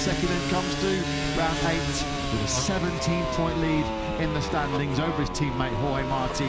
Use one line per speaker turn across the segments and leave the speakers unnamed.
Bezzecchi then comes to round 8 with a 17-point lead in the standings over his teammate Jorge Martin.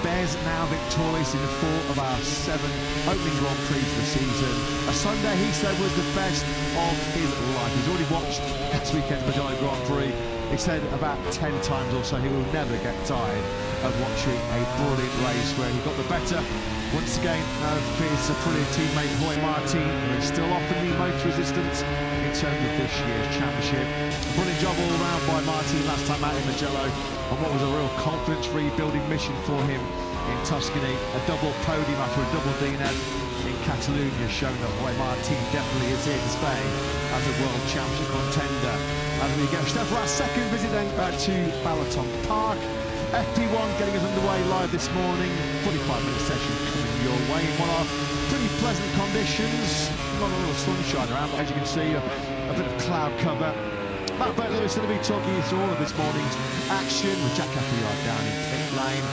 Bez now victorious in 4 of our 7 opening Grand Prix of the season. A Sunday, he said, was the best of his life. He's already watched last weekend's Mugello Grand Prix. He said about 10 times or so he will never get tired of watching a brilliant race where he got the better. Once again, of his brilliant teammate Jorge Martin, who is still offering the most resistance in terms of this year's championship. A brilliant job all round by Martin last time out in Mugello, and what was a real confidence rebuilding mission for him in Tuscany. A double podium after a double DNF in Catalonia, showing that Jorge Martin definitely is here to stay as a world championship contender. As we get set for our second visit then to Balaton Park. FP1 getting us underway live this morning. 45-minute session coming your way in what are pretty pleasant conditions. Not a lot of sunshine around, but as you can see, a bit of cloud cover. Matt Butler is going to be talking you through all of this morning's action with Jack Appleyard down in pit lane.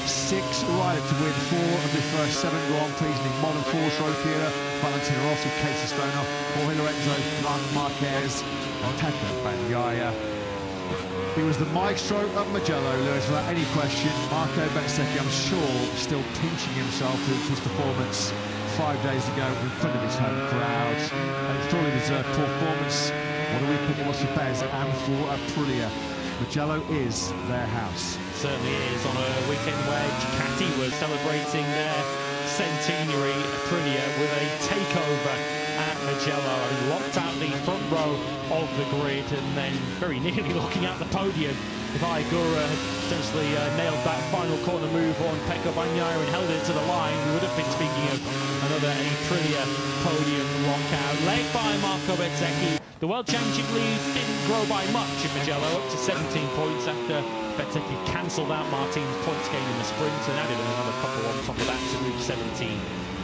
6 riders to win 4 of the first 7 Grand Prix in the modern 4-stroke era. Valentino Rossi, Casey Stoner, Jorge Lorenzo, Marc Marquez, and Pecco Bagnaia. He was the maestro of Mugello, Lewis, without any question. Marco Bezzecchi, I'm sure, still pinching himself with his performance 5 days ago in front of his home crowd. And it's fully deserved performance. What a weekend it was for Bez and for Aprilia. Mugello is their house.
Certainly is, on a weekend where Ducati was celebrating their centenary. Aprilia with a takeover at Mugello, and locked out the front row of the grid, and then very nearly looking at the podium. If Aigura had potentially nailed that final corner move on Pecco Bagnaia and held it to the line, we would have been speaking of another Aprilia podium lockout. Led by Marco Bezzecchi. The World Championship lead didn't grow by much in Mugello, up to 17 points after Bezzecchi cancelled out Martin's points gain in the sprint and added another couple on top of that to move 17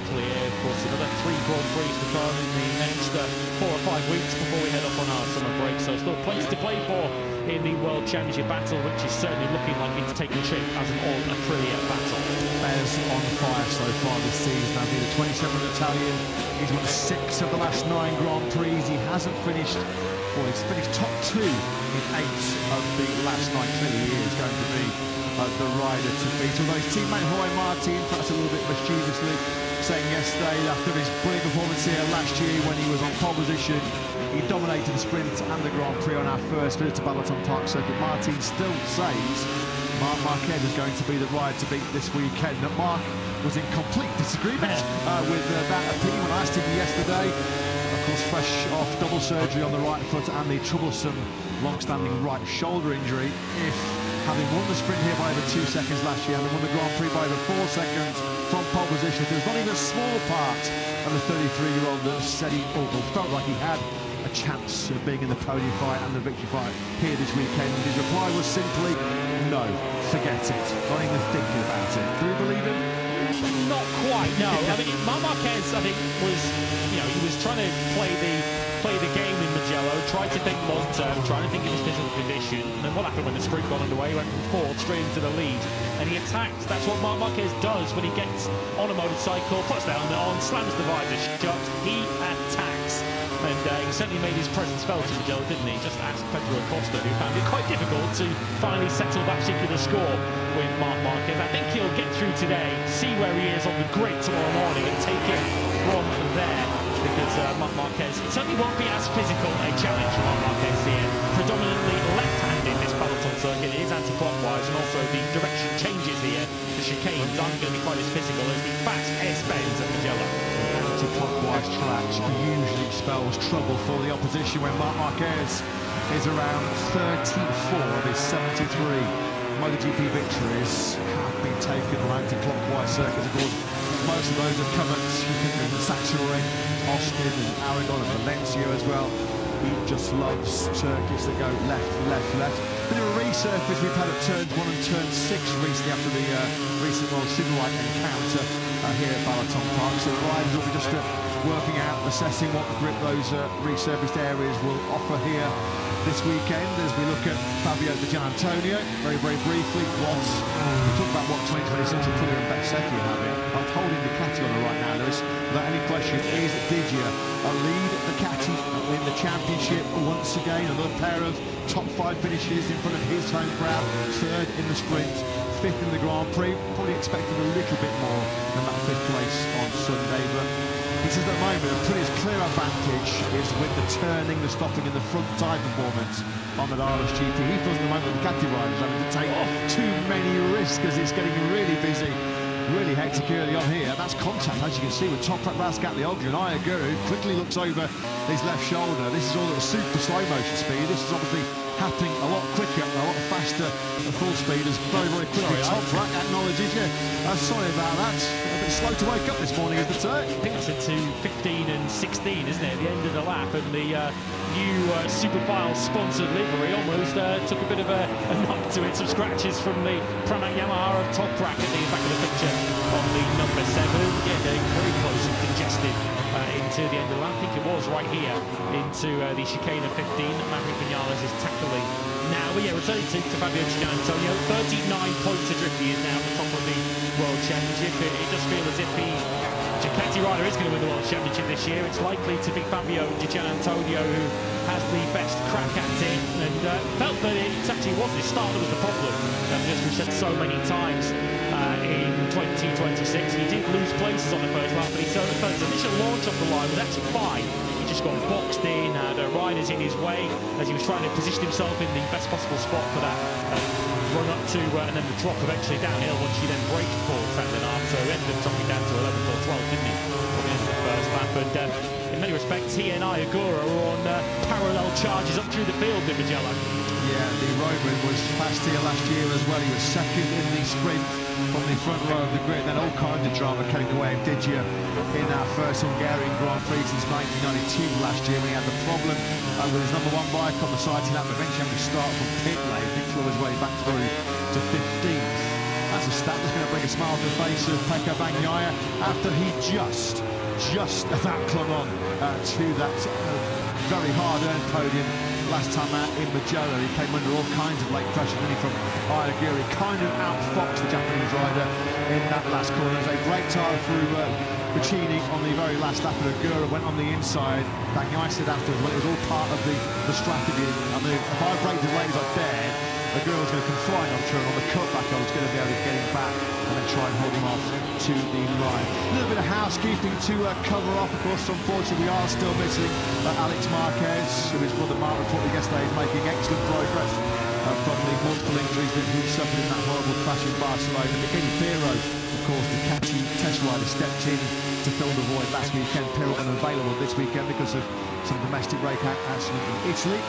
clear. Of course, another 3 Grand Prix to come in the next 4 or 5 weeks before we head off on our summer break. So still plenty to play for in the World Championship battle, which is certainly looking like it's taking shape as an all-Aprilia battle.
Bez on fire so far this season. Now being the 27th Italian, he's won 6 of the last 9 Grand Prix. He hasn't finished, well, he's finished top 2 in 8 of the last 9. Clearly he is going to be the rider to beat. Although his teammate Jorge Martin, perhaps a little bit mischievously, saying yesterday after his brilliant performance here last year when he was on pole position, he dominated the sprint and the Grand Prix on our first visit to Balaton Park circuit. Martin still says Marc Marquez is going to be the rider to beat this weekend. That Marc was in complete disagreement with that opinion when I asked him yesterday. Of course, fresh off double surgery on the right foot and the troublesome long-standing right shoulder injury. If having won the sprint here by over 2 seconds last year, having won the Grand Prix by over 4 seconds from pole position, there's not even a small part of the 33-year-old that said he felt like he had a chance of being in the podium fight and the victory fight here this weekend. His reply was simply, no, forget it, not even thinking about it. Do you believe him?
Not quite, no. I mean, Marc Marquez, I think, was, he was trying to play the game in Mugello, tried to think long-term, trying to think of his physical condition, and then what happened when the sprint got underway? He went from 4th straight into the lead, and he attacked. That's what Marc Marquez does when he gets on a motorcycle, puts the helmet on, slams the visor shut, he attacks. And he certainly made his presence felt in Mugello, didn't he? Just ask Pedro Acosta, who found it quite difficult to finally settle that particular score with Marc Marquez. I think he'll get through today, see where he is on the grid tomorrow morning, and take it from there. Because Marc Marquez, it certainly won't be as physical a challenge for Marc Marquez here. Predominantly left-handed this Balaton circuit. It is anti-clockwise, and also the direction changes here. The chicanes aren't going to be quite as physical as the fast S-bends at Mugello.
Anti-clockwise tracks usually spells trouble for the opposition when Marc Marquez is around 34 of his 73 MotoGP victories have been taken on anti-clockwise circuits. Of course, most of those have covered Saxorin, Austin and Aragon and Valencia as well. He just loves circuits that go left, left, left. Bit of a resurface we've had at turns 1 and turn 6 recently after the recent signal light encounter here at Balaton Park. So the riders will be just working out, assessing what grip those resurfaced areas will offer here this weekend as we look at Fabio Di Giannantonio. Very, very briefly, we talk about what 2026 Aprilia and Bezzecchi are having. I'm holding Ducati on the right now, Lewis. Without any question, is Digia a lead Ducati in the championship, one of once again, another pair of top 5 finishes in front of his home crowd. 3rd in the sprint, 5th in the Grand Prix. Probably expected a little bit more than that 5th place on Sunday, but he says at the moment a pretty clear advantage is with the turning, the stopping and the front tyre performance on that RSGP. He feels at the moment the Ducati riders having to take too many risks as it's getting really busy. Really hectic early on here, and that's contact, as you can see, with Toprak Razgatlioglu, and Ayaguru quickly looks over his left shoulder. This is all at super slow motion speed. This is obviously happening a lot quicker, a lot faster at full speed, as very, very quickly Toprak acknowledges, sorry about that. A bit slow to wake up this morning, isn't it?
I think it's into 15 and 16, isn't it, at the end of the lap, and the new Superfile sponsored livery almost took a bit of a knock to it. Some scratches from the Pramac Yamaha of Toprak at the back of the picture on the number 7. Yeah, getting very close and congested into the end of the lap. I think it was right here into the chicane of 15. Maverick Vinales is tackling now. But yeah, returning to Fabio Antonio. 39 points adrift. He is now at the top of the World Championship. It does feel as if Ducati rider is going to win the World Championship this year. It's likely to be Fabio Antonio who has the best crack at it, and felt that it actually wasn't his start that was the problem, as we've said so many times in 2026. He did lose places on the first lap, but he felt his initial launch off the line was actually fine. He just got boxed in, the riders in his way as he was trying to position himself in the best possible spot for that run up to, and then the drop eventually downhill, once he then braked for San Donato. Ended up dropping down to 11th or 12th, didn't he, at the end of the first lap. And in many respects, he and Ayagura are on parallel charges up through the field in Mugello.
Yeah, the Roman was fast here last year as well. He was 2nd in the sprint from the front row of the grid. Then all kinds of drama came the way of Digia in our first Hungarian Grand Prix since 1992 last year, when he had the problem with his number 1 bike on the side lap, eventually having to start from pit lane. He clawed his way back through to 15th. That's a stat that's going to bring a smile to the face of Pekka Bagnaia after he just about clung on to that very hard-earned podium last time out in Mugello. He came under all kinds of late pressure, really, from Ayagura. He kind of outfoxed the Japanese rider in that last corner. There's a great tire through Puccini on the very last lap, and Agura went on the inside. Bagnaia said afterwards, well, it was all part of the strategy. I mean, if I break the lane as I dared, Agura was going to come flying on through, and on the cutback I was going to be able to get him back and then try and hold him off to the line. A little bit of housekeeping to cover off. Of course, unfortunately, we are still missing Alex Marquez, who his brother Mark reported yesterday is making excellent progress from the multiple injuries that he suffered in that horrible crash in Barcelona. Michele Pirro, of course, the Ducati test rider, stepped in to fill the void last weekend. Pirro unavailable this weekend because of some domestic brake accident in Italy.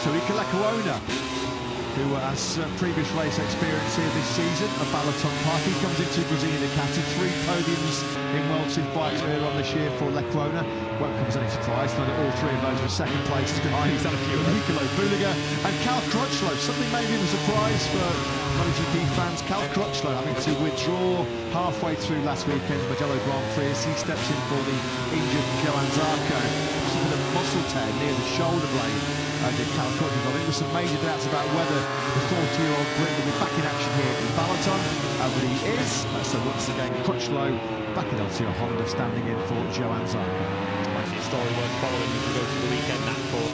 So Iker Lecuona, who has previous race experience here this season at Balaton Park. He comes into Brazilian Ducati, 3 podiums in World Superbikes earlier on this year for Lecuona. Won't come as any surprise, knowing that all 3 of those were 2nd places behind Nicolo Buliga and Cal Crutchlow. Something maybe of a surprise for MotoGP fans. Cal Crutchlow having to withdraw halfway through last weekend's Mugello Grand Prix as he steps in for the injured Johan Zarco. Suffered a muscle tear near the shoulder blade. Did Cal Crutchlow. I think there were some major doubts about whether the 40-year-old Brit will be back in action here in Balaton, but he is. So once again, Crutchlow back in LTO Honda, standing in for Johan Zarco.
Might be a story worth following as we go through the weekend. That for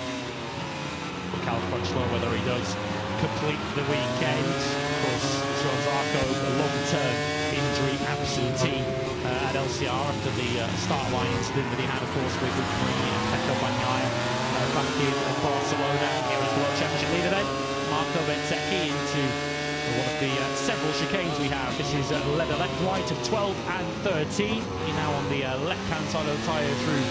Cal Crutchlow, whether he does complete the weekend. Of course, Johan Zarco, a long-term injury absentee at LCR after the start line incident that he had, of course, with Pekka Bagnaia back in Barcelona. Here is the World Championship leader then, Marco Bezzecchi, into one of the several chicanes we have. This is leather left right of 12 and 13. You're now on the left-hand side of the tyre through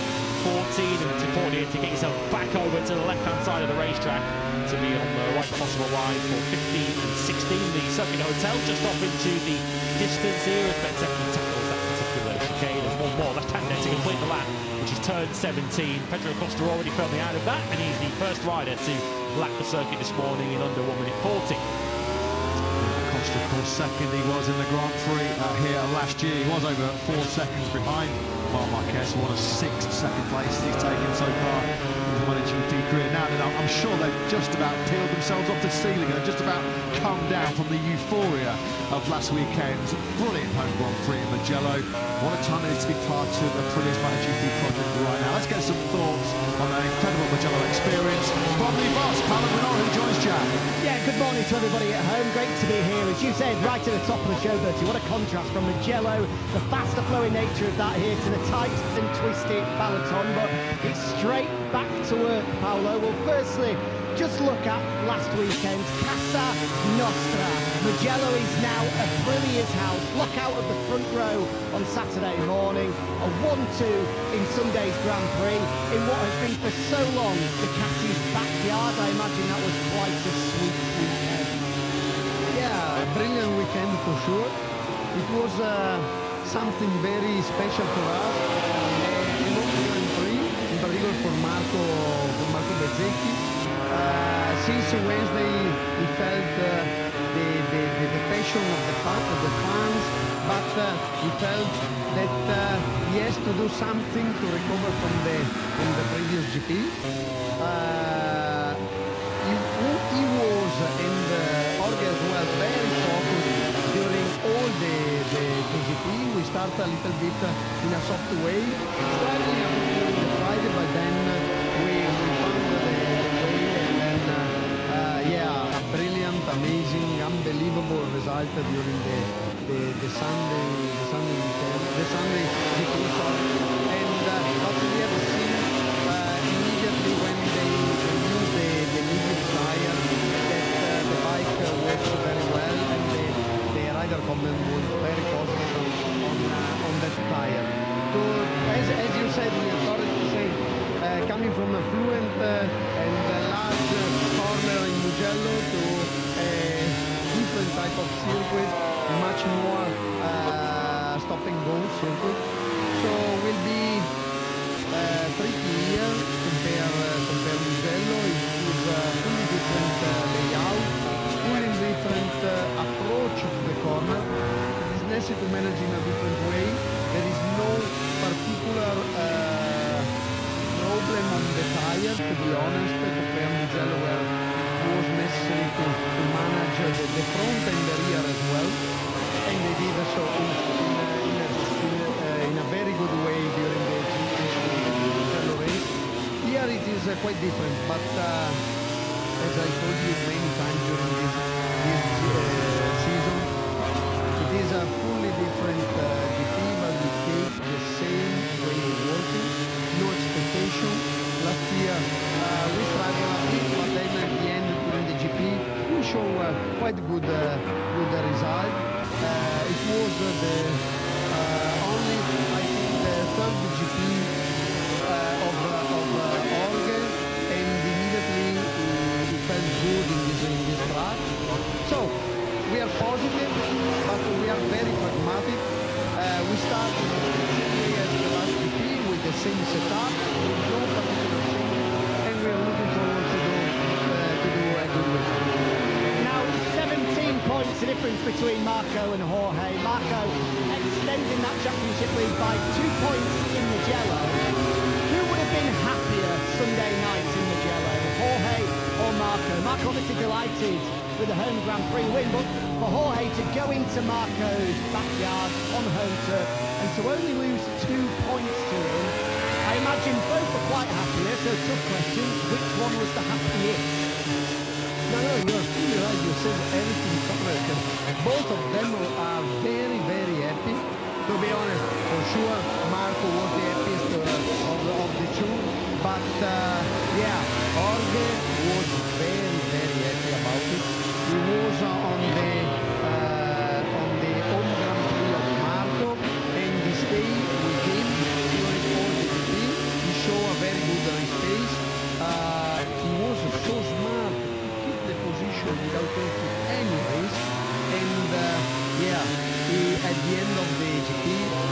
14, and it's important here to get yourself back over to the left-hand side of the racetrack to be on the right possible line for 15 and 16. The Circuit Hotel just off into the distance here as Bezzecchi tackles that particular chicane, and one more left-hand there to complete the lap, which is turn 17. Pedro Costa already firmly out of that, and he's the first rider to lap the circuit this morning in under 1 minute 40.
Costa, of course, 2nd he was in the Grand Prix here last year. He was over 4 seconds behind Marc Marquez, one of 6 second places he's taken so far in the MotoGP career now that I'm sure they've just about peeled themselves off the ceiling and just about come down from the euphoria of last weekend's brilliant home Grand Prix in Mugello. What a time it is to be part of the Prilia's MotoGP project right now. Let's get some thoughts on the incredible Mugello experience from the boss, Paolo Granaro, who joins Jack.
Yeah, good morning to everybody at home. Great to be here. As you said, right at the top of the show, Bertie, what a contrast from Mugello, the faster flowing nature of that here, to the tight and twisted Balaton. But it's straight back to work, Paolo. Well, firstly, just look at last weekend's Casa Nostra. Mugello is now a Prilia's house. Look out of the front row on Saturday morning. A 1-2 in Sunday's Grand Prix in what has been for so long Ducati's backyard. I imagine that was quite a sweet weekend.
Yeah, a brilliant weekend for sure. It was something very special for us. And also Grand Prix, in particular for Marco Bezzecchi. Since Wednesday, we felt the passion of the fans, but we felt that he has to do something to recover from the previous GP. He was, and Jorge as well, very focused during all the GP. We start a little bit in a soft way, struggling a bit during the Friday, but then we found the way, and then yeah, a brilliant, amazing, unbelievable result during the Sunday weekend, the Sunday GP, sorry. And but we have seen immediately when they use the medium tire that the bike works very well, and the rider comment was very positive on that tire. So as you said, we are sorry to say, coming from a fluent and large corner in Mugello to a different type of circuit, much more stop and go circuit. So will be tricky here compare Mugello. It is a fully different layout, fully different approach to the corner. It is necessary to manage in a different way. There is no particular problem on the tire, to be honest, compared to Mugello, where it was necessary to manage the front and the rear as well, and they did so in a very good way during the Mugello race. Here it is quite different, but as I told you many times during this season, it is a fully different GP, but we take the same way of working, no expectation. Last year we struggled a bit, but then at the end during the GP we show quite good result. It was the only, I think, the third GP of Jorge, and immediately he felt good in this track. So we are positive, but we are very pragmatic. We start as the last GP with the same setup, no particular change, and we are looking forward to do a good race.
Now, 17 points the difference between Marco and Jorge. Marco extending that championship lead by 2 points in Mugello. Who would have been happier Sunday night in Mugello, Jorge or Marco? Marco obviously delighted with the home Grand Prix win, but for Jorge to go into Marco's backyard on home turf and to only lose 2 points to him, I imagine both were quite happy here. So tough question, which one was the happiest?
No, you're fully right. You said everything correct. Both of them are very, very happy. To be honest, for sure, Marco was the happiest of the two. But yeah, Jorge was very, very happy about it. He was on the home Grand Prix of Marco, and he stayed with him during all the GP. He showed a very good race pace. He was so smart to keep the position without taking any risk. And yeah, at the end of the GP,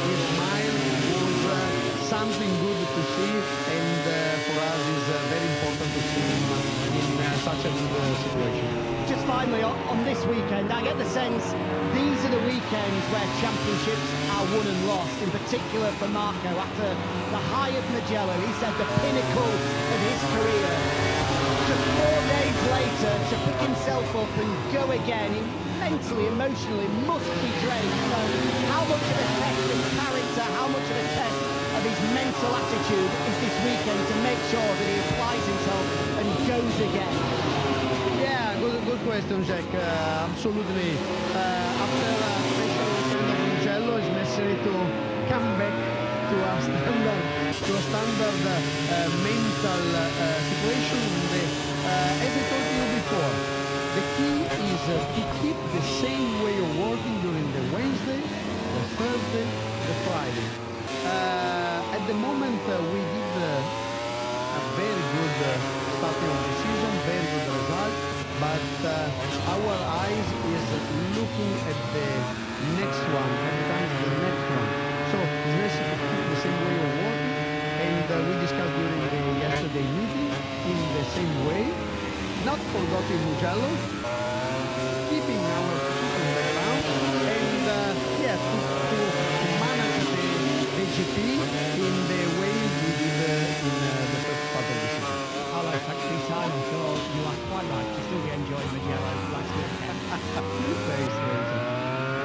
his smile was something good to see, and for us is very important to see him in such a good situation.
Just finally, on this weekend, I get the sense these are the weekends where championships are won and lost, in particular for Marco after the high of Mugello. He said the pinnacle of his career. Just 4 days later, to pick himself up and go again, mentally, emotionally, must be drained. So how much of a test of character, how much of a test of his mental attitude is this weekend to make sure that he applies himself and goes again?
Yeah, good question, Jack. Absolutely. After a special weekend of Mugello, it's necessary to come back to a standard mental situation. As I told you before, the key is to keep the same way of working during the Wednesday, the Thursday, the Friday. At the moment, we did a very good starting of the season, very good result, but our eyes is looking at the next one, every time the next one. So it's necessary to keep the same way of working, and we discussed during the yesterday meeting in the same way, not forgetting Mugello, keeping our foot on the ground, and to manage the GP in the way we did in the first part of the season.
Hello, thanks for your time. I'm sure you are quite right to still be enjoying Mugello last weekend.
Thanks.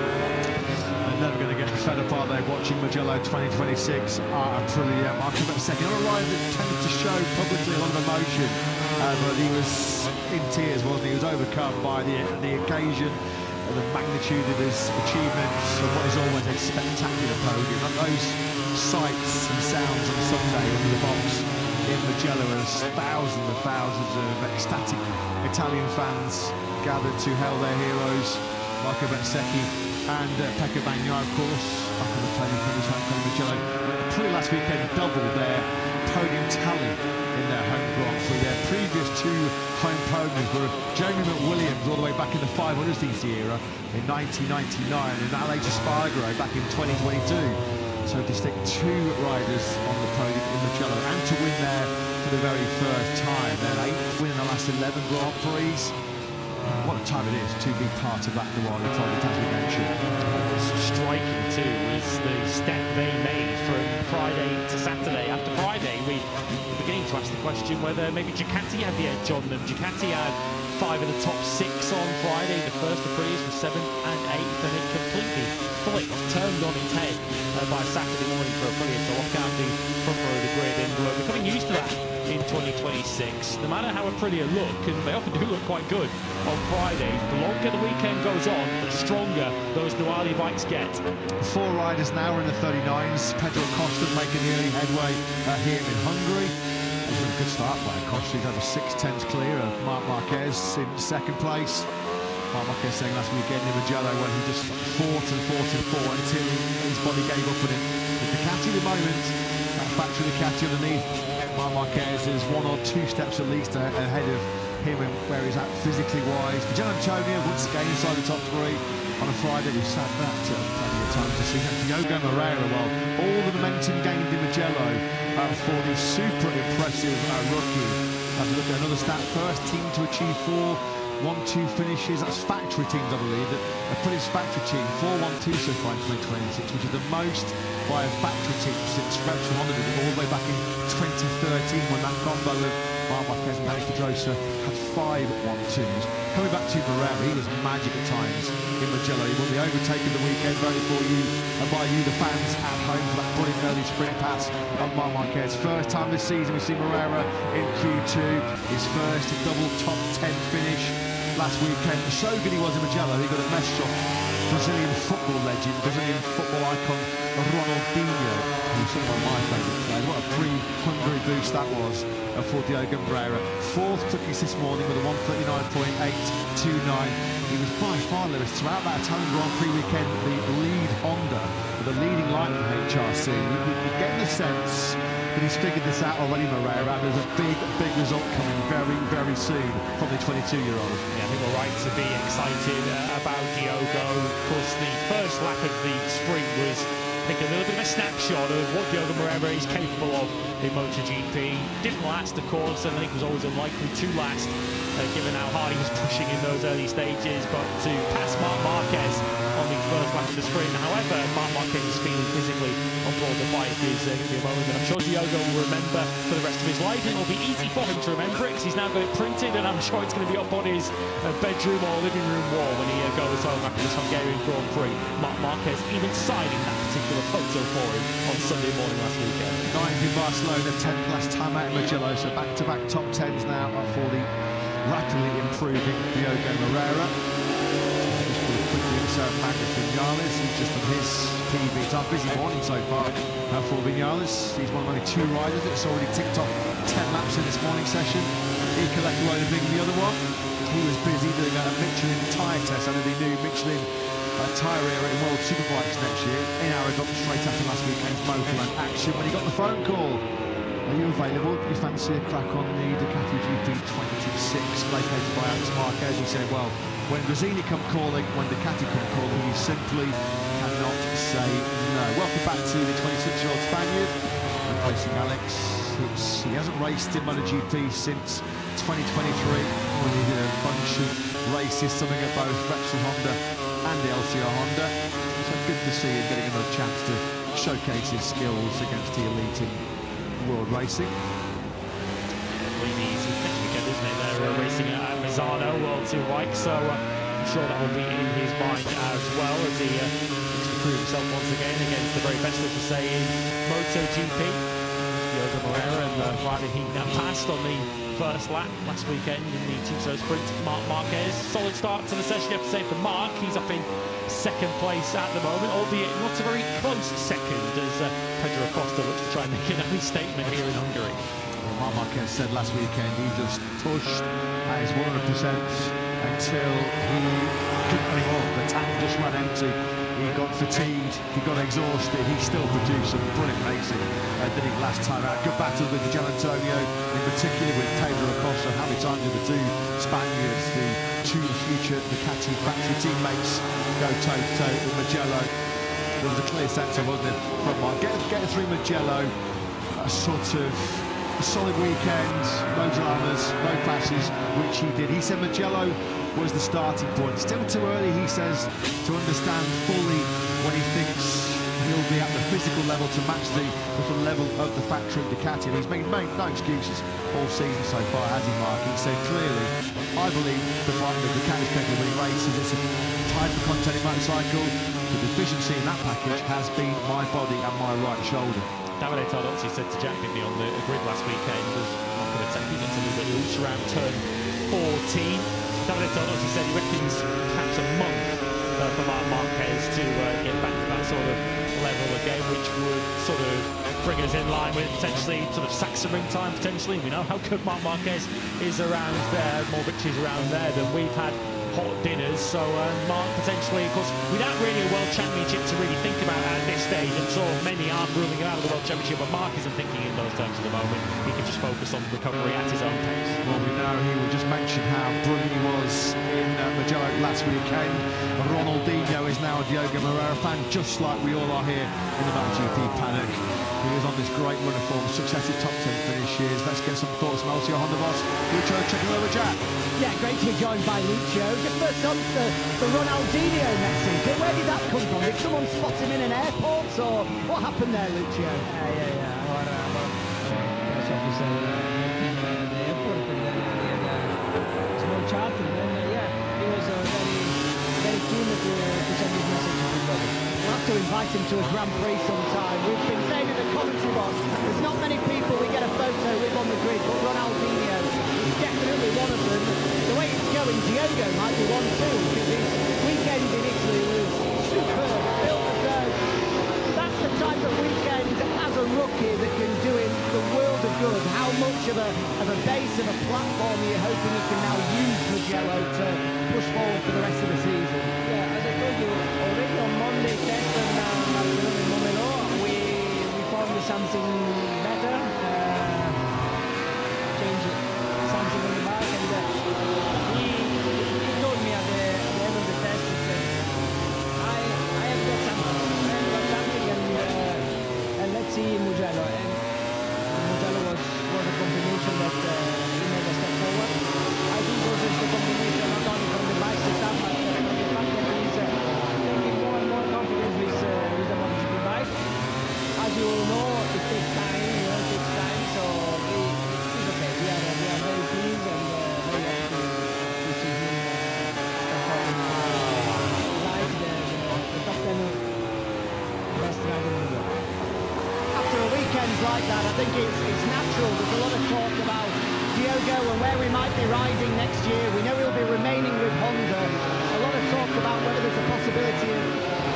They're never going to get fed up, are they, watching Mugello 2026? Aprilia, Marco second. On a ride that tended to show publicly a lot of emotion, but he was in tears, wasn't he? He was overcome by the occasion and the magnitude of his achievements and what is always a spectacular podium. And those sights and sounds on Sunday under the box in Mugello as thousands and thousands of ecstatic Italian fans gathered to hail their heroes, Marco Bezzecchi and Pecco Bagnaia, of course, up in the training finish home Mugello. Pretty last weekend doubled their podium tally in their home Grand Prix. Their previous 2 home podiums were Jamie McWilliams all the way back in the 500cc era in 1999 and Alex Espargaro back in 2022. So to stick 2 riders on the podium in Mugello and to win there for the very first time. Their 8th win in the last 11 Grand Prix. What a time it is to be part of that Nuali project, as we mentioned.
What was striking too was the step they made from Friday to Saturday. After Friday, we were beginning to ask the question whether maybe Ducati had the edge on them. Ducati had 5 of the top 6 on Friday. The first Aprilias were 7th and 8th, and it completely flipped, turned on its head by Saturday morning for Aprilia to lock out the front row of the grid, and we're becoming used to that in 2026. No matter how Aprilia look, and they often do look quite good on Fridays, the longer the weekend goes on, the stronger those Nuali bikes get.
4 riders now are in the 39s. Pedro Acosta making the early headway here in Hungary. It was a good start by Acosta. He's over 6/10 clear of Marc Marquez in 2nd place. Marc Marquez saying last weekend in Mugello when he just fought until his body gave up on him. The Ducati at the moment, that factory Ducati underneath Marc Marquez is 1 or 2 steps at least ahead of him and where he's at physically wise. Gian Antonio once again inside the top 3 on a Friday. We've sat that plenty of times to see that. Diogo Moreira, well, all the momentum gained in Mugello for the super impressive rookie. Have a look at another stat. First team to achieve 4 1-2 finishes. That's factory teams, I believe. A British factory team, 4-1-2 so far in 2026, which is the most by a factory team since Repsol Honda did it all the way back in 2013 when that combo of Marc Marquez and Dani Pedrosa had 5 1-2s. Coming back to Moreira, he was magic at times in Mugello. He won the overtake of the weekend, voted for you and by you, the fans at home, for that brilliant early sprint pass on Marc Marquez. First time this season we see Moreira in Q2, his first double top 10 finish last weekend. So good he was in Mugello, he got a message off Brazilian football legend, Brazilian football icon Ronaldinho, who's one of my favourite players. What a pre-Hungary boost that was for Diogo Moreira. 4th cookies this morning with a 1:39.829. He was by far, Lewis, throughout that Italian Grand Prix weekend, the lead Honda, the leading light in HRC. You're getting the sense that he's figured this out already, Moreira, and there's a big result coming very soon from the 22-year-old.
Yeah, I think we're right to be excited about Diogo. Of course, the first lap of the sprint was, I think, a little bit of a snapshot of what Diogo Moreira is capable of in MotoGP. Didn't last, of course, and I think was always unlikely to last given how hard he was pushing in those early stages, but to pass Marc Marquez on the first lap of the sprint. However, Marc Marquez is feeling physically on board the bike is going to be a moment that I'm sure Diogo will remember for the rest of his life. It will be easy for him to remember it because he's now got it printed, and I'm sure it's going to be up on his bedroom or living room wall when he goes home after this Hungarian Grand Prix. Marc Marquez even signing that particular photo for him on Sunday morning last weekend.
9th in Barcelona, 10th last time out in Mugello, so back-to-back top 10s now for the rapidly improving Diogo Moreira. Magnus Vinales, who's just on his PB. It's our busy morning so far for Vinales. He's one of only 2 riders that's already ticked off 10 laps in this morning session. He collected a load of the other one. He was busy doing a Michelin tyre test under the new Michelin tyre era in World Superbikes next year in Aragon, straight after last weekend's Motorland action, when he got the phone call. Are you available? Do you fancy a crack on the Ducati GP26 vacated by Alex Marquez? He said, well, when Rosini come calling, when Ducati come calling, you simply cannot say no. Welcome back to the 26-year-old Spaniard, replacing Alex. He hasn't raced in MotoGP since 2023, when he did a bunch of races, something at both Repsol Honda and the LCR Honda. So good to see him getting another chance to showcase his skills against the elite in world racing.
Really easy next weekend, isn't it? They're racing at Misano World Superbike, so I'm sure that will be in his mind as well as he looks to prove himself once again against the very best, as you say, in MotoGP. Diogo Moreira and rider he passed on the first lap last weekend in the Tucson Sprint. Marc Marquez, solid start to the session, you have to say, for Marc. He's up in second place at the moment, albeit not a very close second, as Pedro Acosta looks to try and make an early statement here in Hungary.
Well, Marc Marquez said last weekend he just pushed at his 100% until he couldn't anymore. The tank just ran empty. He got fatigued, he got exhausted. He still produced some brilliant racing, did he last time out. Good battle with Gian Antonio, in particular with Pedro Acosta. How many times did the 2 Spaniards, the 2 future Ducati factory teammates, go toe-to-toe with Mugello? There was a clear sense, wasn't it, from Marc? Get through Mugello, a sort of solid weekend, no dramas, no clashes, which he did. He said Mugello was the starting point. Still too early, he says, to understand fully when he thinks he'll be at the physical level to match the level of the factory Ducati. And he's made no excuses all season so far, has he, Marc? He said clearly, I believe the Ducati's capable of winning races. It's a type of contending motorcycle. The deficiency in that package has been my body and my right shoulder.
Davide Tardozzi said to Jack Bidney on the grid last weekend, was not going to take it, it's a little bit loose around turn 14. Davide Tardozzi said he reckons perhaps a month for Marc Marquez to get back to that sort of level again, which would sort of bring us in line with potentially sort of Sachsenring time, potentially. We know how good Marc Marquez is around there, more victories around there than we've had hot dinners. So Marc potentially, of course, without really a World Championship to really think about at this stage, and so many aren't ruling him out of the World Championship, but Marc isn't thinking in those terms at the moment. He can just focus on recovery at his own pace.
Well, we know he will just mention how brilliant he was in Mugello last weekend. Ronaldinho is now a Diogo Moreira fan, just like we all are here in the MotoGP paddock. He was on this great run of form, successive top 10 finishes. Let's get some thoughts from LCR Honda boss Lucio, checking over Jack.
Yeah, great to be joined by Lucio. Just first up, the Ronaldinho message. Where did that come from? Did someone spot him in an airport, or what happened there, Lucio?
Yeah. So he said in the airport, and then he had a small chat, and then he was very keen to send his message to his brother.
We'll have to invite him to a Grand Prix sometime. We've been saying in the commentary box, there's not many people we get a photo with on the grid, but Ronaldinho is definitely one of them. The way it's going, Diogo might be one too, because his weekend in Italy was superb. Built as though that's the type of weekend as a rookie that can do him the world of good. How much of a base, of a platform are you hoping he can now use Mugello to push forward for the rest of the season?
Yeah, as I told you, already on Monday test and Barcelona and Momelo, we found something better, change something on the back, and he told me at the end of the test, he said, I have got something, and let's see Mugello. And Mugello was a confirmation that he made a step forward. I think
think it's natural. There's a lot of talk about Diogo and where we might be riding next year. We know he'll be remaining with Honda. A lot of talk about whether there's a possibility of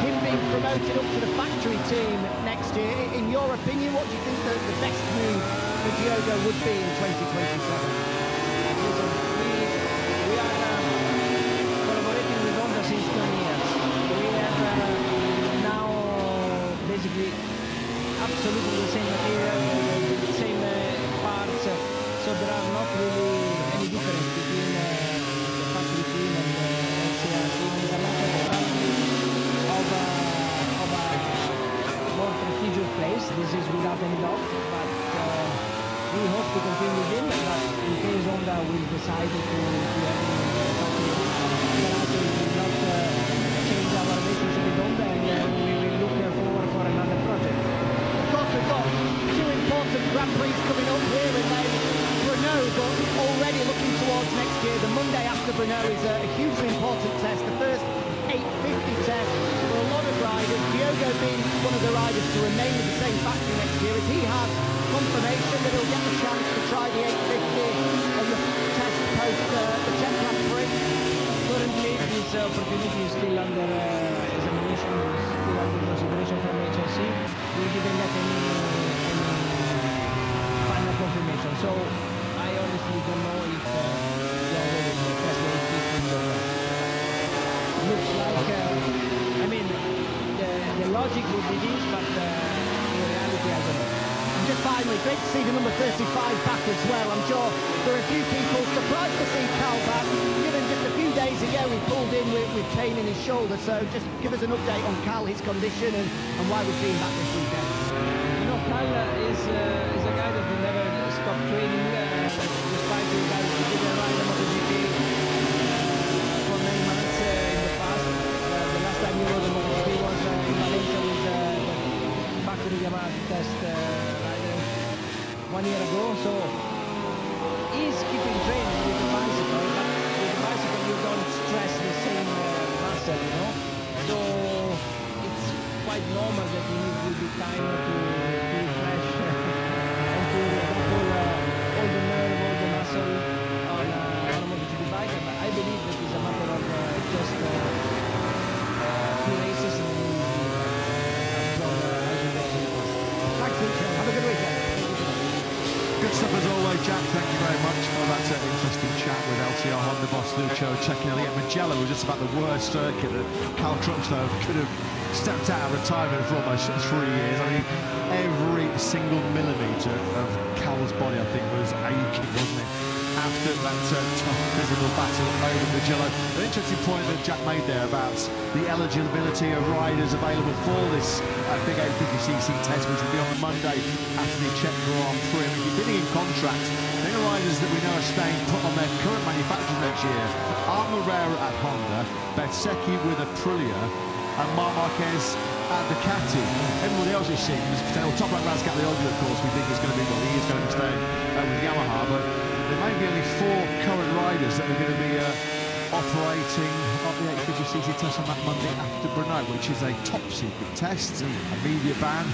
him being promoted up to the factory team next year. In your opinion, what do you think the best move for Diogo would be in 2027?
Listen, we are collaborating with Honda since 20 years. We have now basically absolutely the same material, the same parts, so there are not really any difference between the factory team and the LCR team. It's a matter of a more prestigious place. This is without any doubt, but we hope to continue with him. But in case Honda will decide to have him in the factory team, for us we will not change our relationship with Honda, and we will look forward for another project.
Of course, we've got two important Grand Prix coming up here in May. Brno, but already looking towards next year. The Monday after Brno is a hugely important test, the first 850 test for a lot of riders. Diogo being one of the riders to remain with the same factory next year. If he has confirmation that he'll get the chance to try the 850 on the test post the Czech Grand Prix.
Currently, this opportunity is still under examination, still under consideration from HRC. We didn't get any final confirmation. So I honestly don't know if Diogo will test the 850 or not. Looks like, I mean, the logic would be this, but in reality, I don't know.
And just finally, great to see the number 35 back as well. I'm sure there are a few people surprised to see Cal back, given just a few days ago he pulled in with pain in his shoulder. So just give us an update on Cal, his condition, and why we're seeing back this weekend.
You know, Cal is a guy that will never stop training, despite the guy who didn't ride a MotoGP for many months in the past. The last time he rode a MotoGP was in Valencia with the factory Yamaha test rider 1 year ago. So he's keeping training with the bicycle, but with the bicycle you don't stress the same muscle, you know. So it's quite normal that he needs a little bit time to refresh and to pull all the nerve, all the muscle on a MotoGP bike. But I believe that it's a matter of just few races and as strong as you get in the past.
Thanks, Lucian. Have a good weekend.
Good stuff as always, Jack. Thank you very much for that interesting chat with LCR Honda boss Lucio Cecchinelli. At Mugello was just about the worst circuit that Cal Crutchlow could have stepped out of retirement for almost 3 years. I mean, every single millimetre of Cal's body, I think, was aching, wasn't it? After that tough physical battle over Mugello. An interesting point that Jack made there about the eligibility of riders available for this big 850cc test, which will be on the Monday after the Czech Grand Prix. I mean, you're bidding in contracts. The only riders that we know are staying put on their current manufacturers next year are Moreira at Honda, Bezzecchi with Aprilia, and Marc Marquez at Ducati. Everybody else, it seems, well, top right Razgatlioglu, of course, we think is going to be, well, he is going to be staying with Yamaha, but there may be only 4 current riders that are going to be operating on the 850cc test on that Monday after Brno, which is a top secret test, a media ban,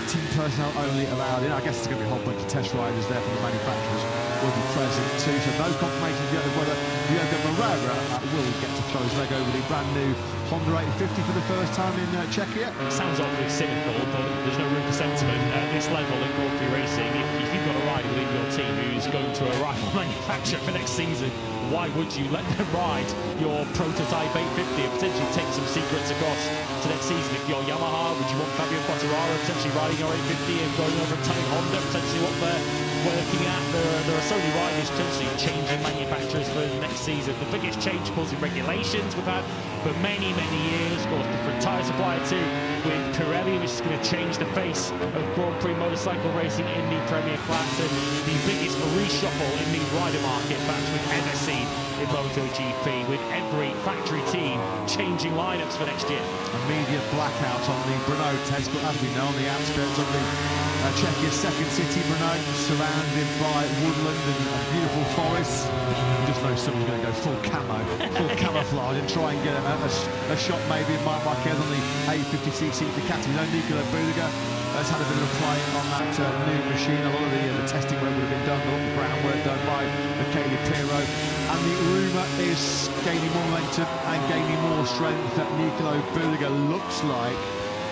team personnel only allowed in. I guess there's going to be a whole bunch of test riders there from the manufacturers will be present too, so no confirmation yet of whether Diogo Moreira will get to throw his leg over the brand new Honda 850 for the first time in Czechia.
Sounds awfully cynical, but there's no room for sentiment at this level in Grand Prix racing. If you've got a rider within your team who's going to a rival manufacturer for next season, why would you let them ride your prototype 850 and potentially take some secrets across to next season? If you're Yamaha, would you want Fabio Quartararo potentially riding your 850 and going over and telling Honda potentially what they're working at? There are so many riders potentially changing manufacturers for next season. The biggest change, of course, in regulations we've had for many years. Of course, different tyre supplier too with Pirelli, which is going to change the face of Grand Prix motorcycle racing in the Premier Class, and the biggest reshuffle in the rider market perhaps we've ever seen in MotoGP, with every factory team changing lineups for next year.
A media blackout on the Brno test, but as we know, on the outskirts of the Czechia's second city, Brno, surrounded by woodland and beautiful forests. You just know someone's going to go full camo, full camouflage, and try and get a shot maybe of Marc Marquez on the 850cc Ducati. No Nicola Budiga has had a bit of a play on that new machine. A lot of the testing work would have been done, a lot of the groundwork done by Michele Pirro. And the rumour is gaining more momentum and gaining more strength that Nicolo Bulega looks like,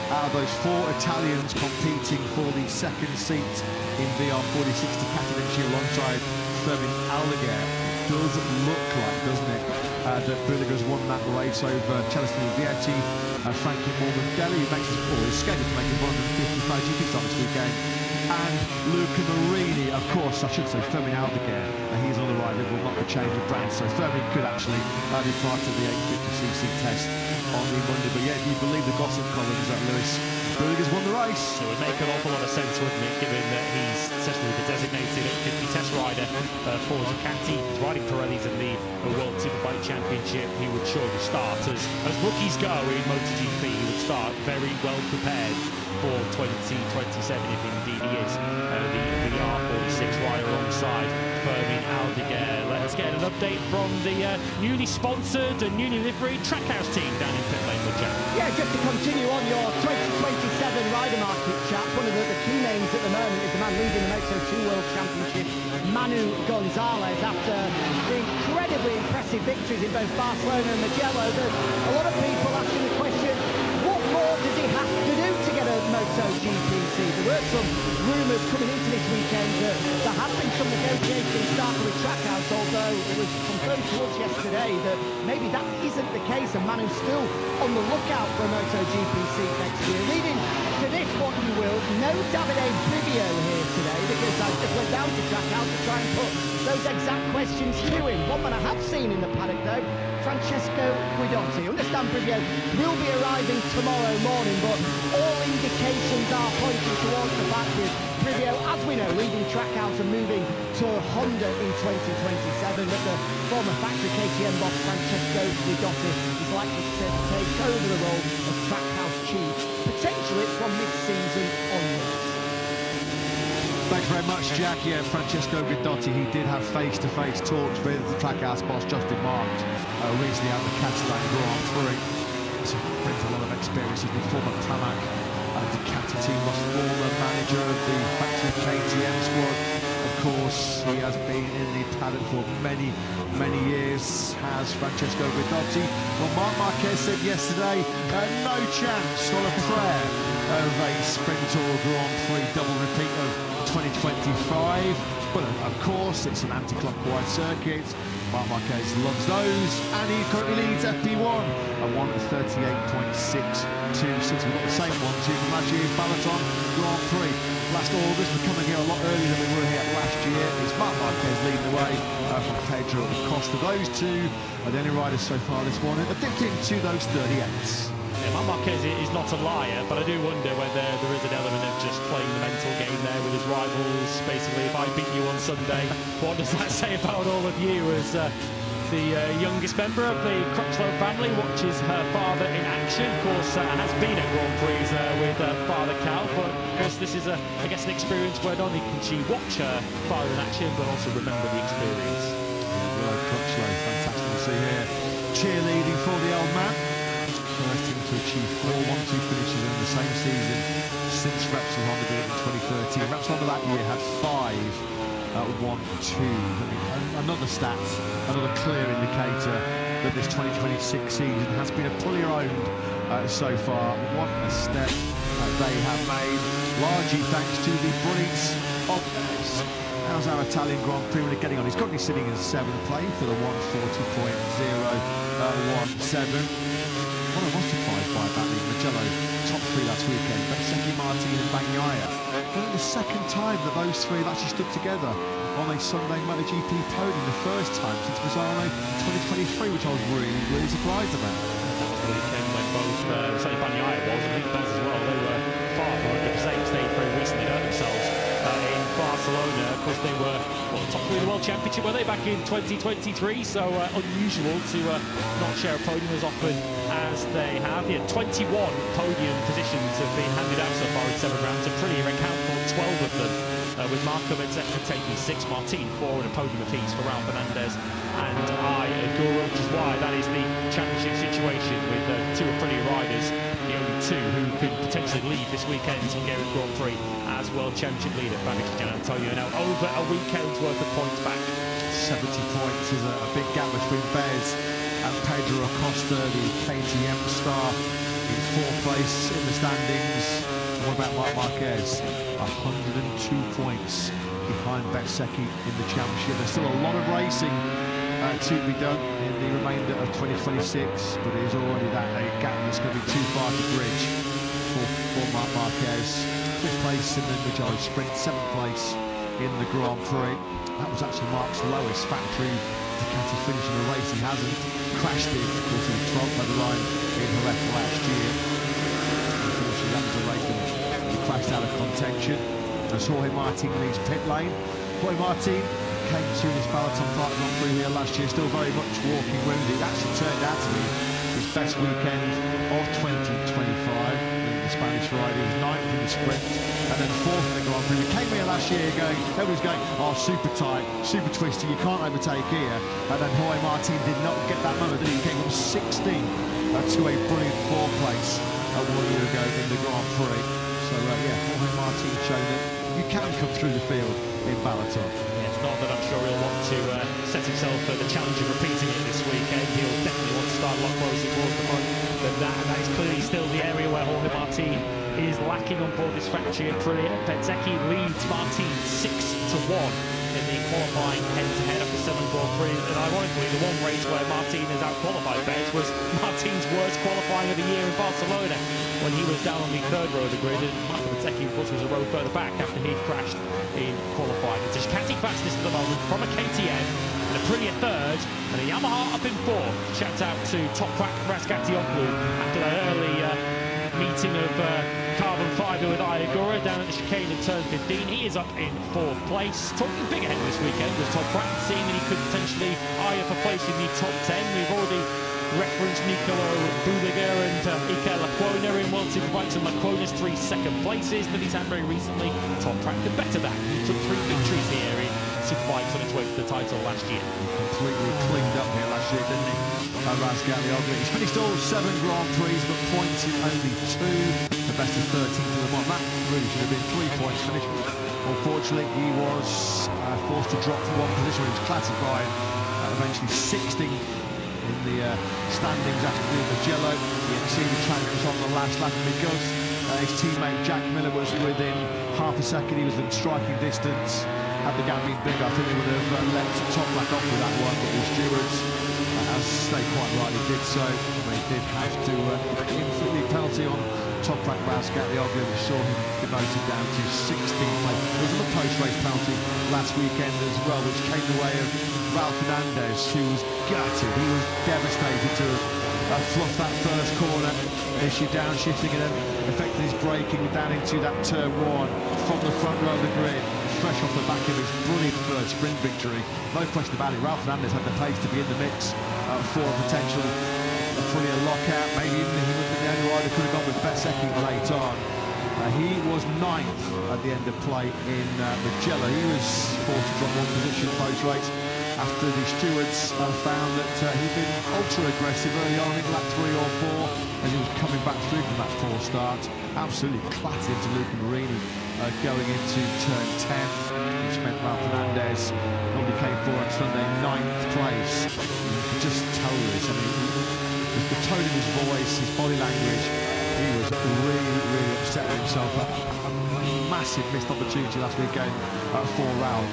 out of those 4 Italians competing for the second seat in VR 4060 Catenacci alongside Fermin Aldeguer, does look like, doesn't it, that Bulega's won that race over Celestino Vietti, Frankie Morbidelli, who makes his scheduled to make his 150 MotoGP start this weekend, and Luca Marini, of course, I should say Fermin Aldeguer. He's on the right, that will not be change of brand, so Fermin could actually be part of the 850cc test on the Monday. But yeah, if you believe the gossip columns, that Lewis Bulega's won the race.
It would make an awful lot of sense, wouldn't it, given that he's essentially the designated 850 test rider for Ducati. He's riding Pirellis in the World Superbike Championship. He would surely start, as rookies go in MotoGP, he would start very well prepared for 2027, if indeed he is the VR46 rider alongside Fermin Aldeguer. Let's get an update from the newly sponsored and newly liveried Trackhouse team down in pit lane with Jack.
Yeah, just to continue on your 2027 rider market chat, one of the key names at the moment is the man leading the Moto2 World Championship, Manu Gonzalez, after the incredibly impressive victories in both Barcelona and Mugello. There's a lot of people asking the question, what more does he have to do to get a MotoGP seat? There were some rumours coming into this weekend that there had been some negotiations started with Trackhouse, although it was confirmed to us yesterday that maybe that isn't the case, and Manu's still on the lookout for a MotoGP seat next year. Leading to this, what you will, no Davide Brivio here today, because I just went down to Trackhouse to try and put those exact questions to him. One man I have seen in the paddock though, Francesco Guidotti. Understand Brivio will be arriving tomorrow morning, but all indications are pointing towards the fact that Brivio, as we know, leaving Trackhouse and moving to Honda in 2027, that the former factory KTM boss Francesco Guidotti is likely to take over the role of Trackhouse chief, potentially from mid-season onwards.
Thanks very much, Jack. Yeah, Francesco Guidotti, he did have face-to-face talks with the Trackhouse boss Justin Marks recently at the Catalan Grand Prix. So he brings a lot of experience. He's been former Tamac Ducati team, was former manager of the factory KTM squad. Of course, he has been in the paddock for many years, has Francesco Guidotti. Well, Marc Marquez said yesterday, no chance, not a prayer of a Sprinter Grand Prix double repeat of 2025. But of course, it's an anti-clockwise circuit. Marc Marquez loves those, and he currently leads FP1 at 1:38.626. We've got the same 1-2 from last year's Balaton Grand Prix. Last August, we're coming here a lot earlier than we were here last year. It's Marc Marquez leading the way from Pedro Acosta. Those two are the only riders so far this morning addicted to those 38s.
Yeah, Marc Marquez is not a liar, but I do wonder whether there is an element of just playing the mental game there with his rivals. Basically, if I beat you on Sunday, what does that say about all of you as the youngest member of the Crutchlow family watches her father in action? Of course, has been at Grand Prix with Father Cal, but of course this is, I guess, an experience where not only can she watch her father in action, but also remember the experience.
Yeah, Crutchlow, fantastic to see here. Cheerleading for the old man. First team to achieve 4 1-2 finishes in the same season since Repsol Honda did it in 2013. Repsol Honda that year had 5 1-2. Another stat, another clear indicator that this 2026 season has been a Puglia-owned so far. What a step they have made, largely thanks to the brilliance of this. How's our Italian Grand Prix really getting on? He's currently sitting in 7th place for the 140.017. What I was surprised by about the Mugello top 3 last weekend, Bezzecchi, Martin and Bagnaia. Only the second time that those 3 have actually stood together on a Sunday MotoGP podium, the first time since Misano 2023, which I was really surprised about.
That was the weekend when both, certainly Bagnaia was, and I think Bez as well, they were far from 100%. They very recently hurt themselves in Barcelona. Of course, they were the top 3 of the World Championship, were they, back in 2023? So unusual to not share a podium as often as they have. Yeah, 21 podium positions have been handed out so far in 7 rounds. A pretty account for 12 of them, with Marco Bezzecchi taking 6, Martin 4, and a podium apiece for Raul Fernandez and Aguro, which is why that is the championship situation with 2 Aprilia riders the only two who could potentially lead this weekend's Hungarian Grand Prix as World Championship leader. Babic and Antonio now over a weekend's worth of points back.
70 points is a big gap between Bez and Pedro Acosta, the KTM star, in 4th place in the standings. And what about Marc Marquez? 102 points behind Bezzecchi in the championship. There's still a lot of racing to be done in the remainder of 2026, but it is already that a gap that's going to be too far to bridge for Marc Marquez. 5th place in the majority sprint, 7th place in the Grand Prix. That was actually Marc's lowest factory Ducati finish in a race. He hasn't crashed it, of course, he was 12th by the line in Jerez last year. Unfortunately, that was a race that he crashed out of contention. As Jorge Martin leaves pit lane. Jorge Martin came to this Balaton Park Grand Prix here last year, still very much walking wounded. It actually turned out to be his best weekend of 2025. The Spanish rider, he was 9th in the sprint and then 4th in the Grand Prix. He came here last year everybody's going, oh, super tight, super twisty, you can't overtake here. And then Jorge Martin did not get that moment, did he? He came from 16th to a brilliant 4th place 1 year ago in the Grand Prix. So yeah, Jorge Martin showed that you can come through the field in Balaton.
Yes, not that I'm sure he'll want to set himself the challenge of repeating it this weekend. He'll definitely want to start a lot closer towards the front than that, and that is clearly still the area where Jorge Martin is lacking on board this factory Aprilia. Bezzecchi leads Martin 6-1 in the qualifying head-to-head after 7 Grand Prix, and ironically the one race where Martin has out-qualified Bez was Martin's worst qualifying of the year in Barcelona when he was down on the 3rd row of the grid, and Marco Bezzecchi of course was a row further back after he'd crashed in qualifying. It's a Ducati fastest at the moment from a KTM, an Aprilia 3rd and a Yamaha up in 4th. Shout out to Toprak Razgatlioglu after that early meeting of carbon fibre with Ayagura down at the chicane of turn 15. He is up in 4th place. Talking big ahead this weekend was Toprak, seeing that he could potentially eye up a place in the top 10. We've already referenced Nicolo Buliger and Ike Lacquona in World Superbikes, and Lacquona's 3 second places that he's had very recently. Toprak could better that. He took 3 victories here in Superbikes on its way to the title last year.
Completely cleaned up here last year, didn't he? Razgatlioglu. He's finished all 7 Grand Prix, but points in only 2. The best of 13 to the bottom. That really should have been 3 points finish. Unfortunately, he was forced to drop from 1 position when he was classified eventually 16th in the standings after the Mugello. He exceeded Trancas on the last lap because his teammate Jack Miller was within half a second. He was in striking distance. Had the gap been bigger, I think he would have let Toprak off with that one, but the stewards, as they quite rightly did so, they did have to inflict the penalty on Toprak Razgatlioglu, which saw him demoted down to 16th place. There was a post-race penalty last weekend as well, which came the way of Ralph Fernandez, who was gutted. He was devastated to have fluffed that first corner, issue downshifting and then affected his braking down into that turn 1 from the front row of the grid. Fresh off the back of his brilliant first sprint victory. No question about it, Ralph Fernandez had the pace to be in the mix for a potential Aprilia lockout. Maybe even he would have been the only rider could have gone with Bezzecchi late on. He was 9th at the end of play in Mugello. He was forced to drop 1 position post-race after the stewards found that he'd been ultra-aggressive early on in lap 3 or 4 as he was coming back through from that poor start. Absolutely clattered into Luca Marini going into turn 10, which meant Ralph Fernandez only came forward Sunday 9th place. You could just tell this. I mean, the tone of his voice, his body language, he was really upset with himself. A massive missed opportunity last weekend for Ralph.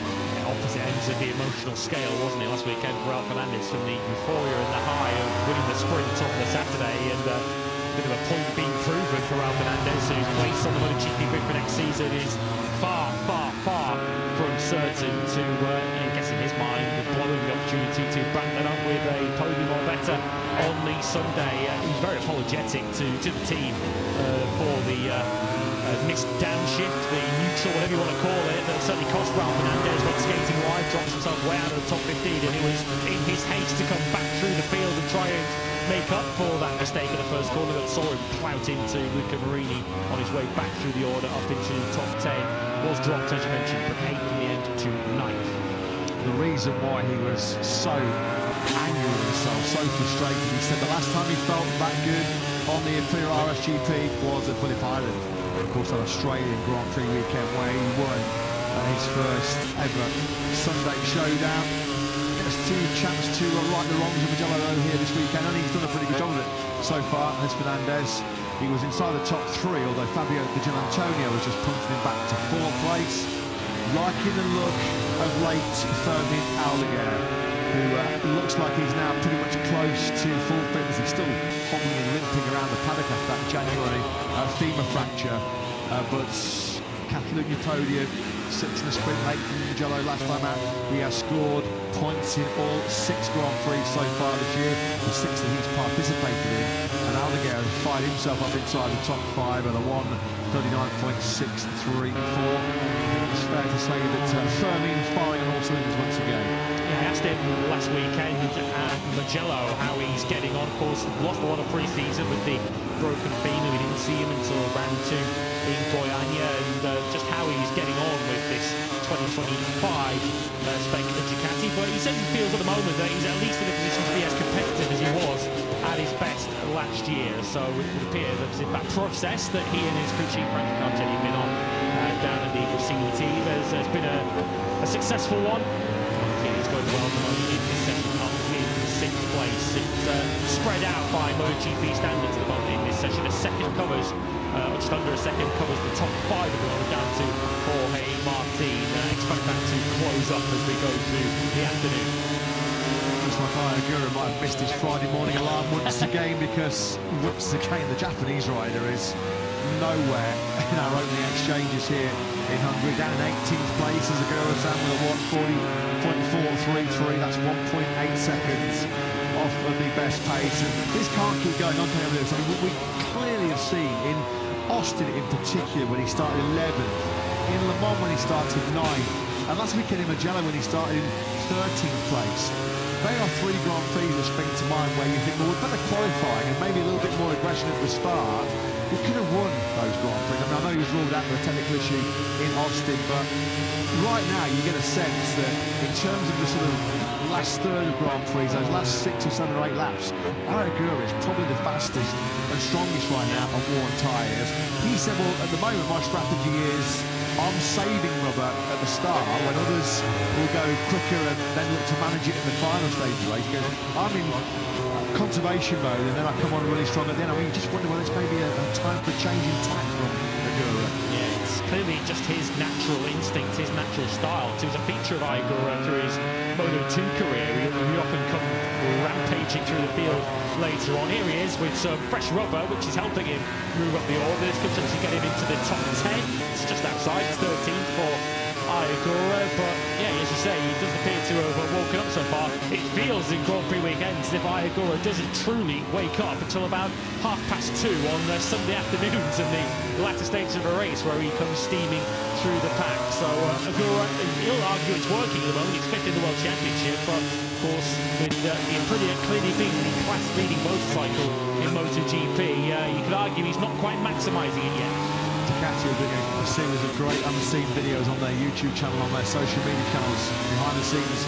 Opposite ends of the emotional scale, wasn't it, last weekend for Ralph Fernandez, from the euphoria and the high of winning the sprint on the Saturday, and a bit of a point being proven for Ralph Fernandez, whose place on the MotoGP grid for next season is far from certain to, I guess in his mind, blowing the opportunity to bank that up with a podium or better on the Sunday. He was very apologetic to the team for the missed downshift, the neutral, whatever you want to call it, that certainly cost Ralph Fernandez. Went skating wide, dropped himself way out of the top 15, and it was in his haste to come back through the field and try and make up for that mistake in the first corner that saw him clout into Luca Marini on his way back through the order up into the top 10. Was dropped, as you mentioned, from 8th in the end to 9th.
The reason why he was so angry with himself, so frustrated. He said the last time he felt that good on the Imperial RSGP was at Phillip Island. Of course, that Australian Grand Prix weekend where he won his first ever Sunday showdown. Gets two chances to right the wrongs of Mugello here this weekend, and he's done a pretty good job of it so far. As Fernandez, he was inside the top three, although Fabio Di Gianantonio was just punching him back to fourth place. Liking the look of late Fermin Aldeguer, who looks like he's now pretty much close to full fitness. He's still hobbling and limping around the paddock after that January femur fracture, but Catalunya podium, sixth in the sprint, eighth in Mugello last time out. He has scored points in all 6 Grand Prix so far this year, the 6 that he's participated in, and Aldeguer has fired himself up inside the top 5 at a 1:39.634. It's fair to say that Fermin's firing on all cylinders once again.
Yeah, I asked him last weekend at Mugello how he's getting on. Of course, lost a lot of pre-season with the broken femur. We didn't see him until round 2 in Goiânia, and just how he's getting on with this 2025 spec Ducati. But he says he feels at the moment that he's at least in a position to be as competitive as he was at his best last year. So it would appear that that process that he and his crew chief Frankie Carcelli have been on down at the Gresini team has been a successful one. It's going well at the moment in this session, up in 6th place. It's spread out by MotoGP standards at the moment in this session. A second covers, just under a second covers the top 5 at the moment, down to Jorge Martin. Expect that to close up as we go through the afternoon.
Looks like Ayagura might have missed his Friday morning alarm once again, because once again the Japanese rider is nowhere in our opening exchanges here in Hungary. Down in 18th place is Agura-san with a 1:40.433. That's 1.8 seconds off of the best pace, and this can't keep going on. I mean, we clearly have seen in Austin in particular when he started 11th, in Le Mans when he started 9th, and last weekend in Mugello when he started in 13th place. They are 3 Grand Prix that spring to mind where you think, well, we're better qualifying and maybe a little bit more aggression at the start. We could have won those Grand Prix. I mean, I know he was ruled out for a technical issue in Austin, but right now you get a sense that in terms of the sort of last third of Grand Prix, those last 6 or 7 or 8 laps, Ayagura is probably the fastest and strongest right now on worn tyres. He said, well, at the moment my strategy is I'm saving rubber at the start when others will go quicker and then look to manage it in the final stage of the race. He goes, I'm in conservation mode and then I come on really strong at the end. I mean, you just wonder whether it's maybe a time for a change in tack from Agura.
Yeah, it's clearly just his natural instinct, his natural style. It was a feature of Ayagura through his Moto2 career. He often come rampaging through the field later on. Here he is with some fresh rubber, which is helping him move up the order. This could potentially get him into the top 10. It's just outside, it's 13th for Ayagura, but yeah, as you say, he doesn't appear to have woken up so far. It feels in Grand Prix weekends as if Ayagura doesn't truly wake up until about 2:30 on Sunday afternoons in the latter stages of a race where he comes steaming through the pack. So Agura, he'll argue it's working at the moment. He's 5th in the World Championship, but of course with the Aprilia clearly being the class-leading motorcycle in MotoGP, you could argue he's not quite maximising it yet.
Ducati are doing a series of great unseen videos on their YouTube channel, on their social media channels, behind the scenes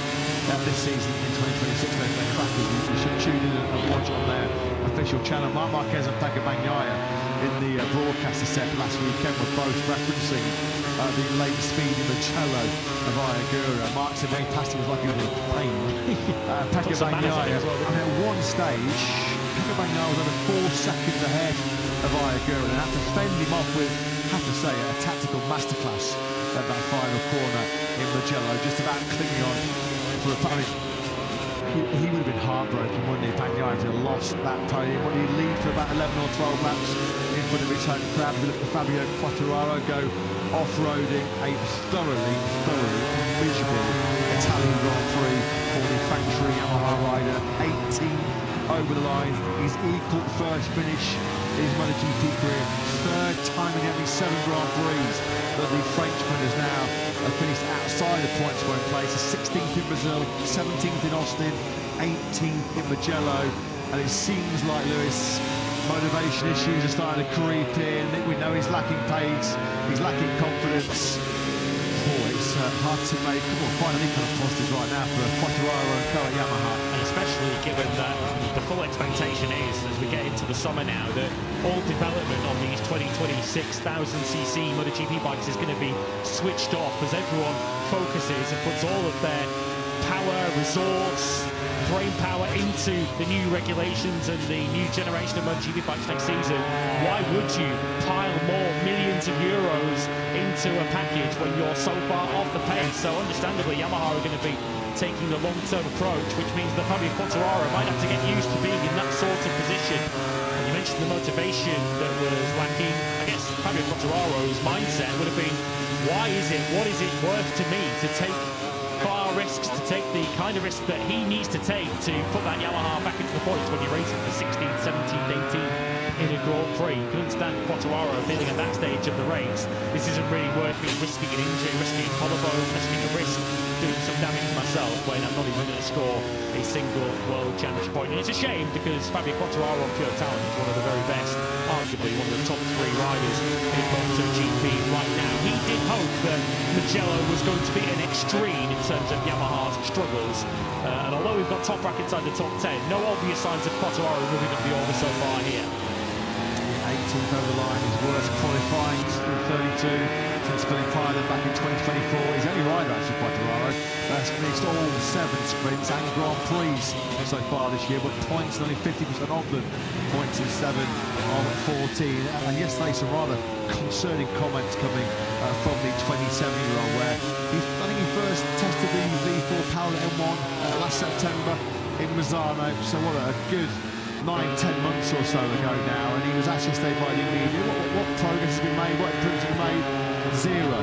this season in 2026. They're crackers. You should tune in and watch it on their official channel. Marc Marquez and Pecco Bagnaia in the broadcaster set last weekend were both referencing the late speed in the cello of Ayagura. Mark said when he passed it was like he was in pain. Pecco Bagnaia, I mean, at one stage, Pecco Bagnaia was over 4 seconds ahead of Ayagura and had to fend him off with, I have to say, a tactical masterclass at that final corner in Mugello, just about clinging on for a time. He would have been heartbroken, wouldn't he, Bagnaia, if he had lost that podium. Would he lead for about 11 or 12 laps in front of his home crowd? We look at Fabio Quartararo go off-roading a thoroughly miserable Italian Grand Prix for the factory Yamaha rider. 18th over the line, his equal first finish in his MotoGP career. 3rd time in every 7 Grand Prix that the Frenchman has now finished outside the points scoring place. 16th in Brazil, 17th in Austin, 18th in Mugello, and it seems like Lewis, motivation issues are starting to creep in. We know he's lacking pace, he's lacking confidence. It's hard to make find any kind of positives right now for Quartararo and Co at Yamaha.
And especially given that the full expectation is, as we get into the summer now, that all development on these 2026,000cc MotoGP bikes is going to be switched off as everyone focuses and puts all of their power, resource, brain power into the new regulations and the new generation of MotoGP bikes next season. Why would you pile more millions of euros into a package when you're so far off the pace? So understandably, Yamaha are going to be taking the long-term approach, which means that Fabio Quartararo might have to get used to being in that sort of position. And you mentioned the motivation that was lacking. I guess Fabio Quartararo's mindset would have been, what is it worth to me to take far risks, to take the kind of risk that he needs to take to put that Yamaha back into the points when you're racing for 16th, 17th, 18th in a Grand Prix. You can understand Quartararo feeling at that stage of the race, this isn't really worth me risking an injury, risking a collarbone, risking a risk, doing some damage to myself when I'm not even going to score a single World Championship point. And it's a shame because Fabio Quartararo on pure talent is one of the very best, arguably one of the top 3 riders in MotoGP right now. He did hope that Mugello was going to be an extreme in terms of Yamaha's struggles. And although we've got top bracket inside the top 10, no obvious signs of Quartararo moving up the order so far here.
18th over the line, his worst qualifying through 32 since filling Pilot back in 2024. He's only rider actually, Quartararo. That's missed all 7 sprints and Grand Prix so far this year, but points only 50% of them. Points in 7 of 14. And yesterday some rather concerning comments coming from the 27-year-old, where I think he first tested the V4 powered M1 last September in Misano. So what a good 9-10 months or so ago now, and he was asked yesterday by the media what progress has been made, what improvements have been made. Zero.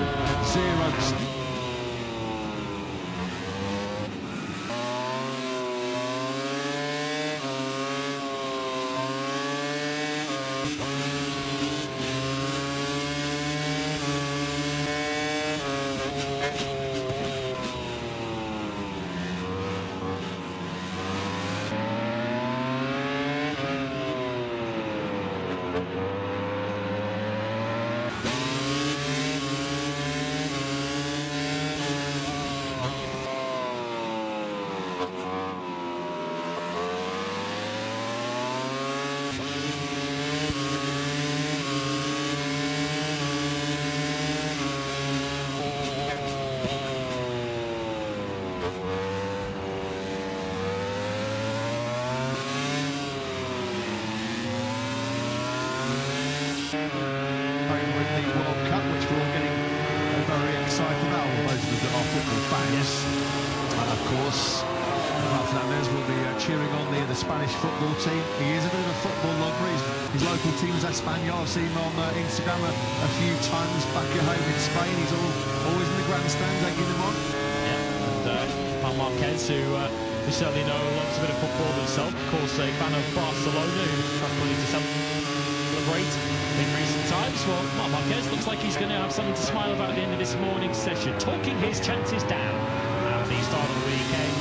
Of course, Fernandez will be cheering on the Spanish football team. He is a bit of a football lover. His local team is Espanyol. I've seen him on Instagram a few times back at home in Spain. He's always in the grandstands, egging them on.
Yeah, and Marc Marquez, who certainly loves a bit of football himself. Of course, a fan of Barcelona, who has plenty to celebrate in recent times. Well, Marc Marquez looks like he's going to have something to smile about at the end of this morning's session, talking his chances down at the start of the weekend.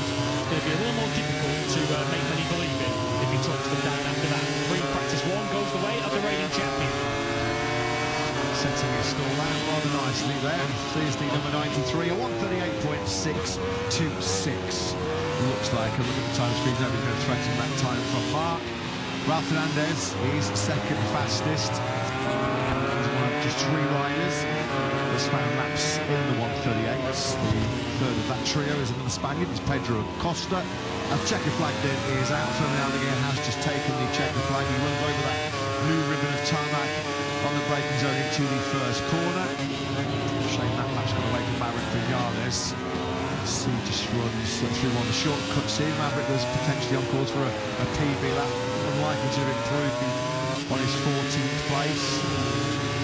It's going to be a little more difficult to make many believe in if he talks them down after that. Practice 1 goes the way of the reigning champion.
Setting his score out rather nicely there. Thursday number 93, a 138.626. Looks like a look at the time screen. Nobody's going to threaten that time from Marc. Ralph Fernandez is second fastest. He's one of just 3 riders that's found laps in the 138s. The third of that trio is another Spaniard. It's Pedro Costa. A checker flag then is out. Fernando again has just taken the checker flag. He runs over that blue ribbon of tarmac on the braking zone into the first corner. Shame that lap's got away from Maverick Vinales. He just runs through on the shortcuts here. Maverick was potentially on course for a PB lap. Unlikely to improve on his 14th place.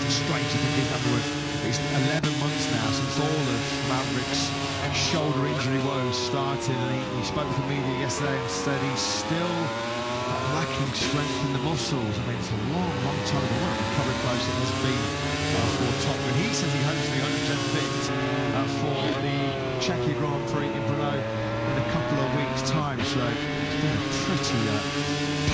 Strange to think his number was, it's 11 months now since all of Maverick's shoulder injury woes started, and he spoke to the media yesterday and said he's still lacking strength in the muscles. I mean, it's a long time ago. What a recovery process it has been for Top Gun. He says he hopes to be 100% fit for the Czechia Grand Prix in Brno in a couple of weeks' time. So it's been a pretty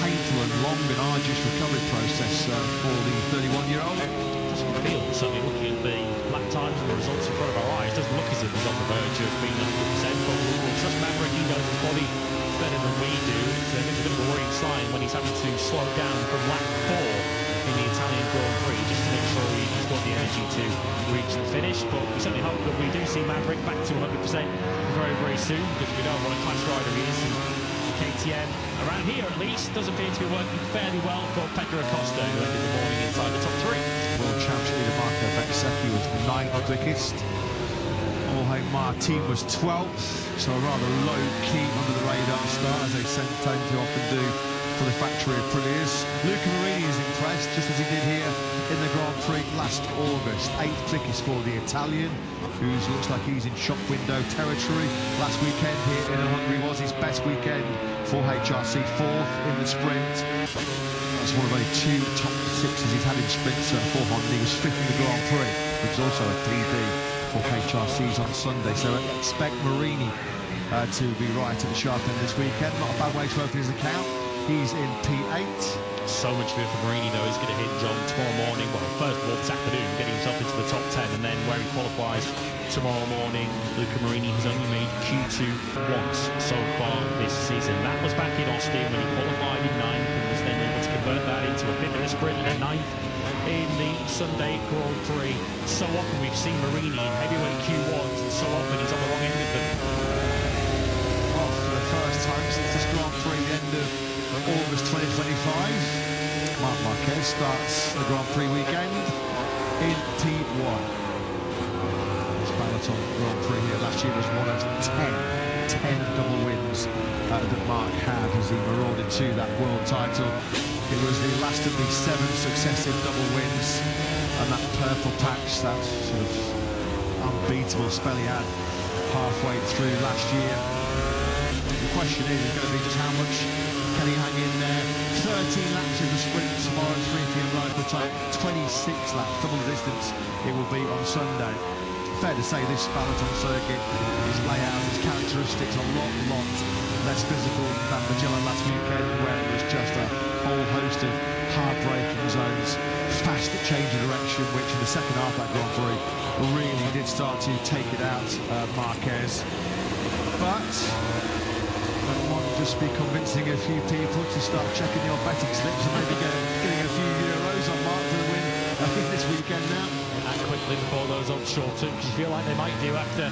painful and long and arduous recovery process for the 31-year-old.
Doesn't feel, certainly looking at the lap times and the results in front of our eyes, doesn't look as if he's on the verge of being 100%, but we'll trust Maverick. He knows his body better than we do. It's a bit of a worrying sign he's having to slow down from lap 4 in the Italian Grand Prix just to make sure he's got the energy to reach the finish. But we certainly hope that we do see Maverick back to 100% very, very soon, because we know what a class rider he is. And KTM, around here at least, does appear to be working fairly well for Pedro Acosta, who ended the morning inside the top 3.
World Championship leader Marco Bezzecchi was 9th quickest. Jorge Martin was 12th, so a rather low-key under-the-radar start, as they tend to often do for the factory of Aprilias. Luca Marini is impressed, just as he did here in the Grand Prix last August. 8th quickest for the Italian, who looks like he's in shop window territory. Last weekend here in Hungary was his best weekend for HRC, 4th in the sprint. That's one of only 2 top 6s he's had in sprints for Honda. He was 5th in the Grand Prix, which is also a PB for HRCs on Sunday. So expect Marini to be right at the sharp end this weekend. Not a bad way to open his account. He's in P8.
So much good for Marini, though. He's going to hinge on tomorrow morning, well, first of all this afternoon, getting himself into the top 10, and then where he qualifies tomorrow morning. Luca Marini has only made Q2 once so far this season. That was back in Austin when he qualified in 9th and was then able to convert that into a 5th in a sprint and a 9th in the Sunday Grand Prix. So often we've seen Marini in heavyweight Q1s, and so often he's on the wrong end of them.
Well, for the first time since this Grand Prix, the end of August 2025, Marc Marquez starts the Grand Prix weekend in P1. This Peloton Grand Prix here last year was one of 10 double wins that Marc had as he marauded to that world title. It was the last of the 7 successive double wins, and that purple patch, that sort of unbeatable spell he had halfway through last year. The question is going to be just how much can he hang in there. 13 laps in the sprint tomorrow at 3 p.m. local time, 26 laps, double the distance it will be on Sunday. Fair to say this Peloton circuit, its layout, its characteristics, a lot less physical than Magellan last weekend, where it was just a whole host of hard-braking zones, fast change of direction, which in the second half of that Grand Prix really did start to take it out, Marquez. But that might just be convincing a few people to start checking your betting slips and maybe getting a few euros on Mark for the win this weekend now.
And quickly before those odds shorten, because you feel like they might do after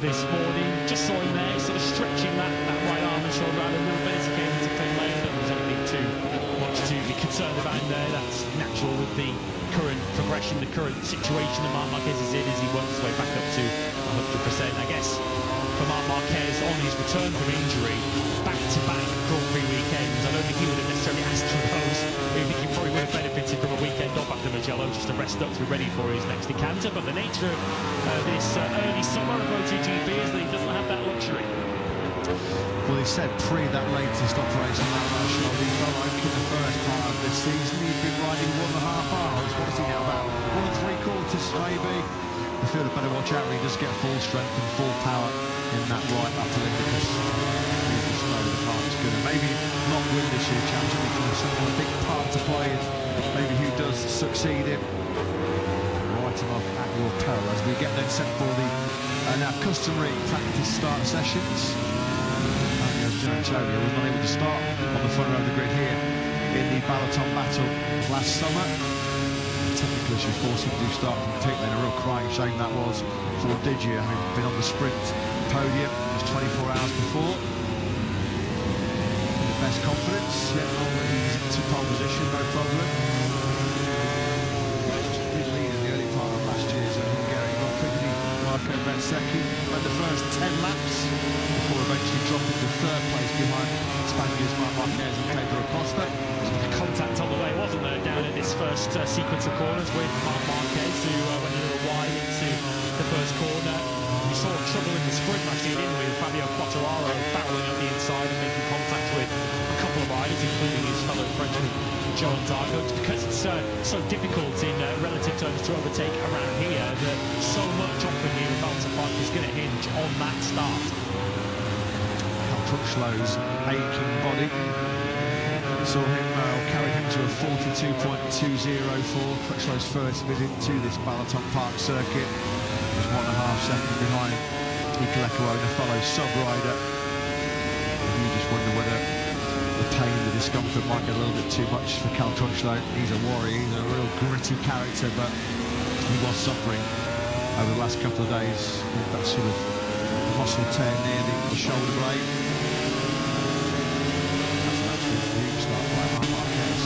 this morning. Just saw him there, sort of stretching that right arm and shoulder out a little bit as he came into pit lane. There was anything too much to be concerned about in there. That's natural with the current progression, the current situation that Marc Marquez is in as he works his way back up to 100%. I guess for Marc Marquez on his return from injury, back-to-back Grand Prix weekends, I don't think he would have necessarily asked for those. I think he probably would have benefited from a weekend off after Mugello just to rest up to be ready for his next encounter. But the nature of this early summer of MotoGP is that he doesn't have that luxury.
Well, he said pre that latest operation that national, he felt like in the first part of this season he'd been riding 1.5 hours. What is he now, about 1 3/4 maybe? I feel they better watch out when he does get full strength and full power in that right upper limb, because he's just know the part is good. And maybe not win this year championship, because there's a big part to play in maybe who does succeed in. Write him off at your peril as we get then set for the now customary practice start sessions. Antonio was not able to start on the front row of the grid here in the Peloton battle last summer. Technical issue forced him to start from pit lane. A real crying shame that was for Digia, having been on the sprint podium just 24 hours before. In the best confidence, yet to pole position, no problem. Did lead in the early part of last year's Hungary Grand Prix. Marco Bezzecchi led the first 10 laps before eventually dropping to 3rd place behind Spaniards Marc Marquez and Pedro Acosta.
Contact on the way, wasn't there, down in this first sequence of corners with Marc Marquez, who went a little wide into the first corner. We saw trouble in the sprint last year, didn't we, with Fabio Quartararo barreling up the inside and making contact with a couple of riders, including his fellow Frenchman Joan Zarco. It's because it's so difficult in relative terms to overtake around here that so much often here with Peloton Park is going to hinge on that start.
Crutchlow's aching body saw him carried him to a 42.204. Crutchlow's first visit to this Peloton Park circuit was 1.5 seconds behind Iker Lecuona, fellow sub-rider. You just wonder whether the pain, the discomfort might get a little bit too much for Cal Crutchlow. He's a warrior, he's a real gritty character, but he was suffering over the last couple of days with that sort of muscle tear near the shoulder blade. That's an absolute huge start by Marquez.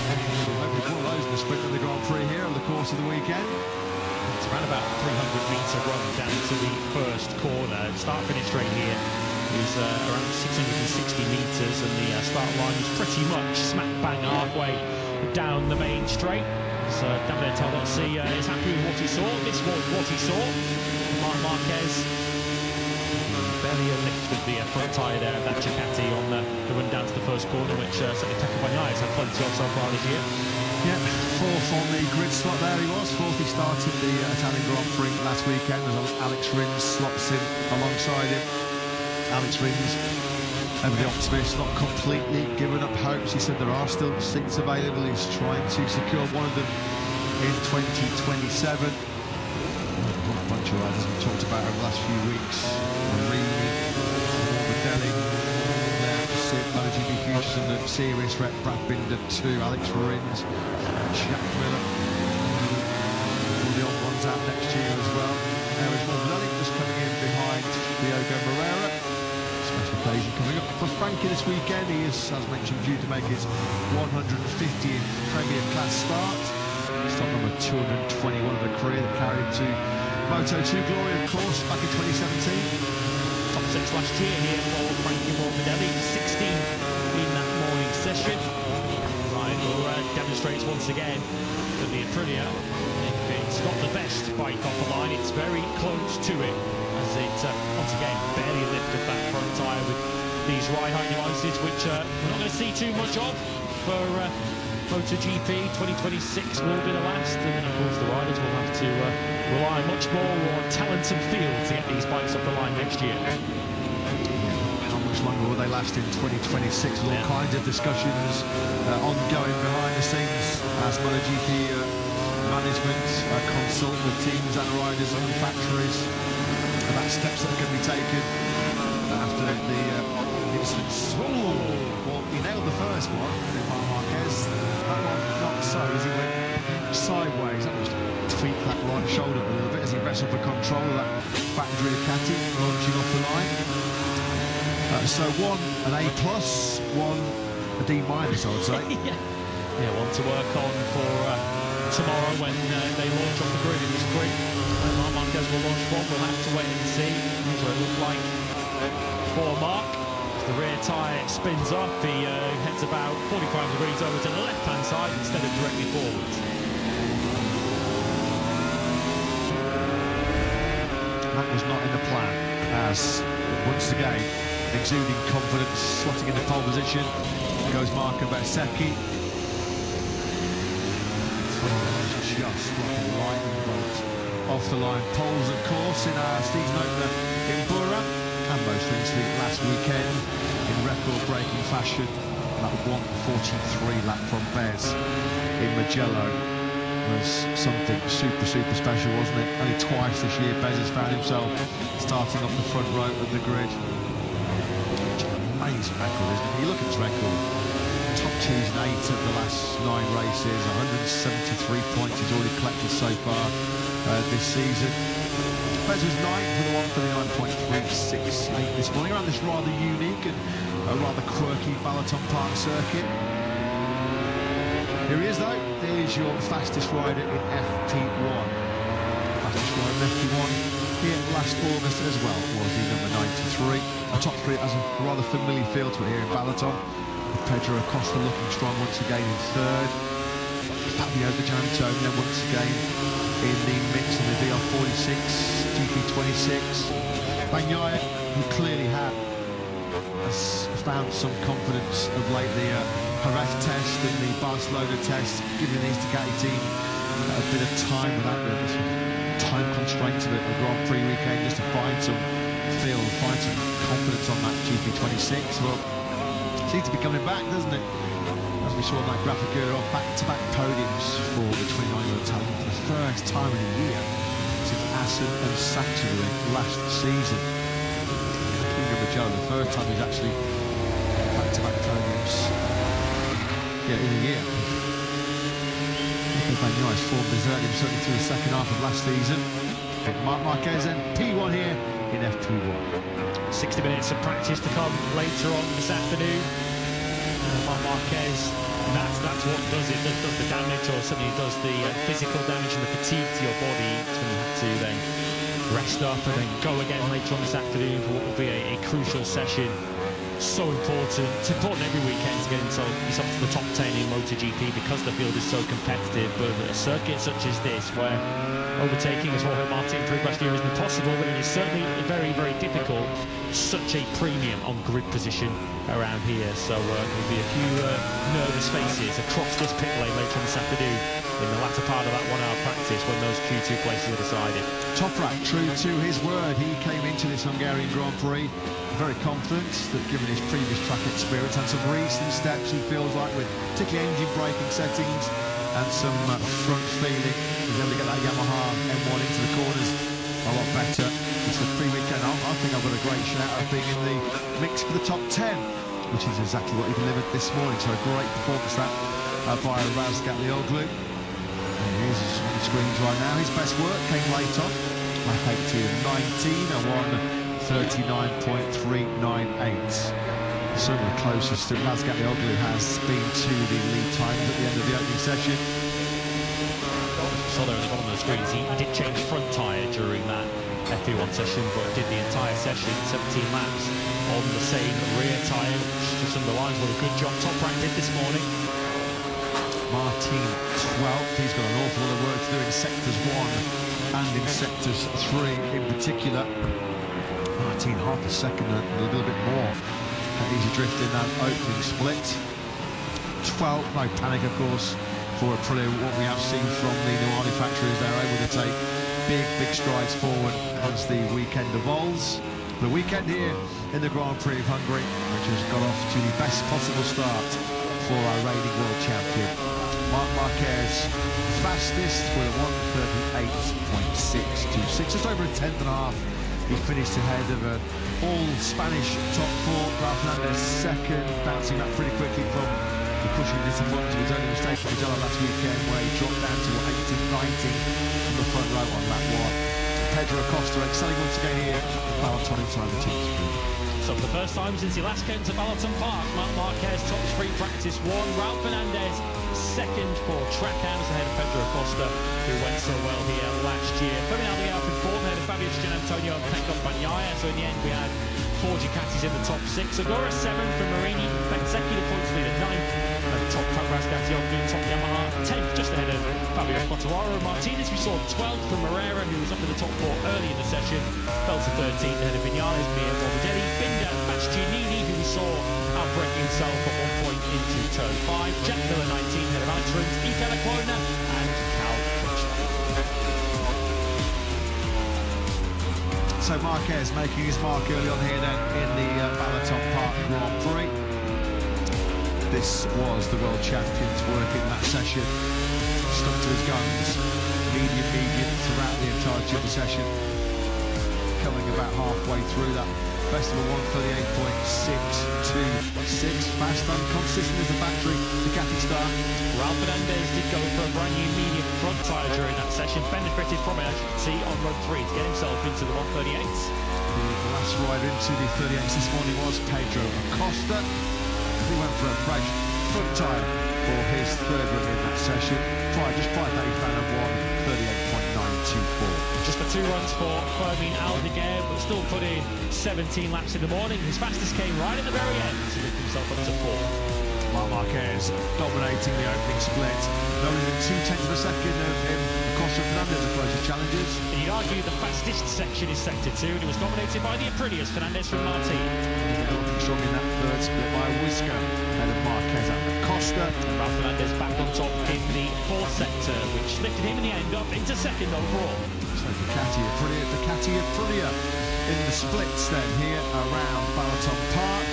Hopefully one of those in the sprint of the Grand Prix here over the course of the weekend.
It's around about 300-metre run down to the first corner. Start-finish straight here is around 660 metres, and the start line is pretty much smack bang halfway down the main straight. So Davide Tardozzi is happy with what he saw. This was what he saw. Marc Marquez barely a lift of the front tyre there of that Ducati on the run down to the first corner, which certainly Pecco Bagnaia has had plenty of so far this year.
Yeah, fourth on the grid slot there he was. Fourth, he started the Italian Grand Prix last weekend as Alex Rins slots in alongside him. Alex Rins, ever the optimist, not completely given up hopes. He said there are still seats available. He's trying to secure one of them in 2027. A bunch of riders we've talked about over the last few weeks. Marini, Morbidelli, MotoGP Futures and the Serious Rep, Brad Binder 2, Alex Rins, Jack Miller. All the old ones out next year as well. There is Morbidelli just coming in behind Diogo Moreira. Special occasion coming up for Frankie this weekend. He is, as mentioned, due to make his 150th Premier Class start. Start number 221 of the career that carried him to Moto2 glory, of course, back in 2017.
Top 6 last year here for Frankie Morbidelli, 16 in that morning session. Ryan will demonstrates once again that the Aprilia, if it's got the best bike off the line, it's very close to it, as it once again barely lifted that front tyre with these ride-high nuances, which we're not going to see too much of for MotoGP 2026 will be the last, and then of course the riders will have to rely much more on talent and feel to get these bikes off the line next year.
How much longer will they last in 2026? All kinds of discussions ongoing behind the scenes as MotoGP management consult with teams and riders and factories about steps that are going to be taken after the incidents. Well, he nailed the first one, Marc Marquez. That one not so, as he went sideways. That was tweaked that right shoulder a little bit as he wrestled for control of that factory Ducati launching off the line. So one an A+, one a D-, I would say.
Yeah, one to work on for tomorrow when they launch off the grid in the sprint. Marc Marquez will launch one. We'll have to wait and see. That's what it looked like for Marc. The rear tyre spins up, he heads about 45 degrees over to the left-hand side instead of directly forwards.
That was not in the plan, as once again, exuding confidence, slotting into pole position, goes Marco Bezzecchi. Just like a lightning bolt off the line. Poles, of course, in our season opener in Bura. And most recently last weekend in record-breaking fashion, that 1:43 lap from Bez in Mugello was something super special, wasn't it? Only twice this year Bez has found himself starting off the front row of the grid. Amazing record, isn't it? You look at his record, top 2's in 8 of the last 9 races, 173 points he's already collected so far this season. Bez was 9th with a 139.368 this morning, around this rather unique and rather quirky Balaton Park circuit. Here he is though, there's your fastest rider in FP1. Fastest rider in FP1 here last August as well, was he number 93. The top 3 has a rather familiar feel to it here in Balaton. Pedro Acosta looking strong once again in 3rd. Fabio Di Gianantonio then once again in the mix of the VR46, GP26. Bagnaia, who clearly has found some confidence of late, the Jerez test and the Barcelona test, giving these Ducati team a bit of time without the time constraints of a Grand Prix weekend, just to find some feel and find some confidence on that GP26. Well, it seems to be coming back, doesn't it? As we saw in that graphic earlier on, back-to-back podiums for the 29-year-old talent for the first time in a year since Assen and Saxony last season. King of Mugello, the first time he's actually in a year. Bagnaia form deserted him certainly through the second half of last season. But Marc Marquez and P1 here in FP1.
60 minutes of practice to come later on this afternoon. Marc Marquez, that's what does it, does the damage, or certainly does the physical damage and the fatigue to your body. It's when you have to then rest up and then go again later on this afternoon for what will be a crucial session. So important. It's important every weekend to get yourself to the top 10 in MotoGP because the field is so competitive. But a circuit such as this, where overtaking, as Jorge Martin proved last year, isn't possible, but it is certainly very, very difficult. Such a premium on grid position around here. So there'll be a few nervous faces across this pit lane later on this afternoon in the latter part of that 1 hour practice when those Q2 places are decided.
Toprak, true to his word, he came into this Hungarian Grand Prix very confident that given his previous track experience and some recent steps, he feels like with particularly engine braking settings and some front feeling, he's able to get that Yamaha M1 into the corners a lot better. It's the pre-weekend. I think I've got a great shout of being in the mix for the top 10, which is exactly what he delivered this morning. So a great performance that by Razgat Lioglu. And he is on the screens right now. His best work came late on, lap 18 and 19, and won 39.398. Certainly the closest that Razgat Lioglu has been to the lead times at the end of the opening session.
Saw there at the bottom of the screens, he did change front tyre during that FP1 session, but did the entire session, 17 laps, on the same rear tyre, which just underlines what a good job Toprak did this morning.
Martin 12th, he's got an awful lot of work to do in sectors 1 and in sectors 3 in particular. Martin half a second and a little bit more. Easy drift in that opening split. 12th, no panic of course for Aprilia. What we have seen from the new manufacturers, they're able to take big strides forward once the weekend evolves. The weekend here in the Grand Prix of Hungary, which has got off to the best possible start for our reigning world champion. Marc Marquez, fastest with a 1:38.626, just over a tenth and a half. He finished ahead of an all-Spanish top 4. Rafa Fernandez second, bouncing back pretty quickly from the crushing disappointment of his only mistake in Mugello last weekend, where he dropped down to 18-19 from the front row on lap 1. Pedro Acosta excelling once again here, Balaton in time the
So for the first time since he last came to Balaton Park, Marc Marquez tops free practice 1. Rafa Fernandez second for Trackhouse ahead of Pedro Acosta, who went so well here last year. Ferdinand Algado in 4th ahead of Fabio Gian Antonio and Pecco Bagnaia. So in the end we had 4 Ducatis in the top 6. Agora 7th for Marini, Bezzecchi the points lead at 9th. And the top track Razgat Lioglu, top Yamaha 10th, just ahead of Fabio Quartararo. Martinez we saw 12th for Moreira, who was up in the top 4 early in the session. Fell to 13th ahead of Vinales, Mir Morbidelli, Binder, Bastianini, who we saw outbreaking himself at one point into turn 5. Jack Miller 19th ahead of Alex Rins, Ike Lecuona and Cal Crutchlow.
So Marquez making his mark early on here then in the Balaton Park Grand Prix. This was the world champion's work in that session. Stuck to his guns, medium throughout the entirety of the session. Coming about halfway through that best of a 1:38.626. Fast and consistent as a battery, Ducati star.
Rafa Fernandez did go for a brand new medium front tyre during that session, benefited from it, as you can see, on run 3 to get himself into the 1:38s.
The last rider into the 38s this morning was Pedro Acosta. He went for a fresh front tyre for his 3rd run in that session. Just prior to that he found a 1:38.924.
Just the 2 runs for Fermin Aldeguer, but still put in 17 laps in the morning. His fastest came right at the very end to lift himself up to 4.
Marc Marquez dominating the opening split. No more than 2/10 of a second of him. Acosta and Fernandez are closest challengers.
And you'd argue the fastest section is sector 2, and it was dominated by the Aprilias, Fernandez from Martin.
Strong in that 3rd split by Whisker ahead of Marquez and Acosta.
And Rafa Fernandez back on top in the 4th sector, which lifted him in the end up into 2nd overall.
So Ducati Aprilia in the splits then here around Balaton Park.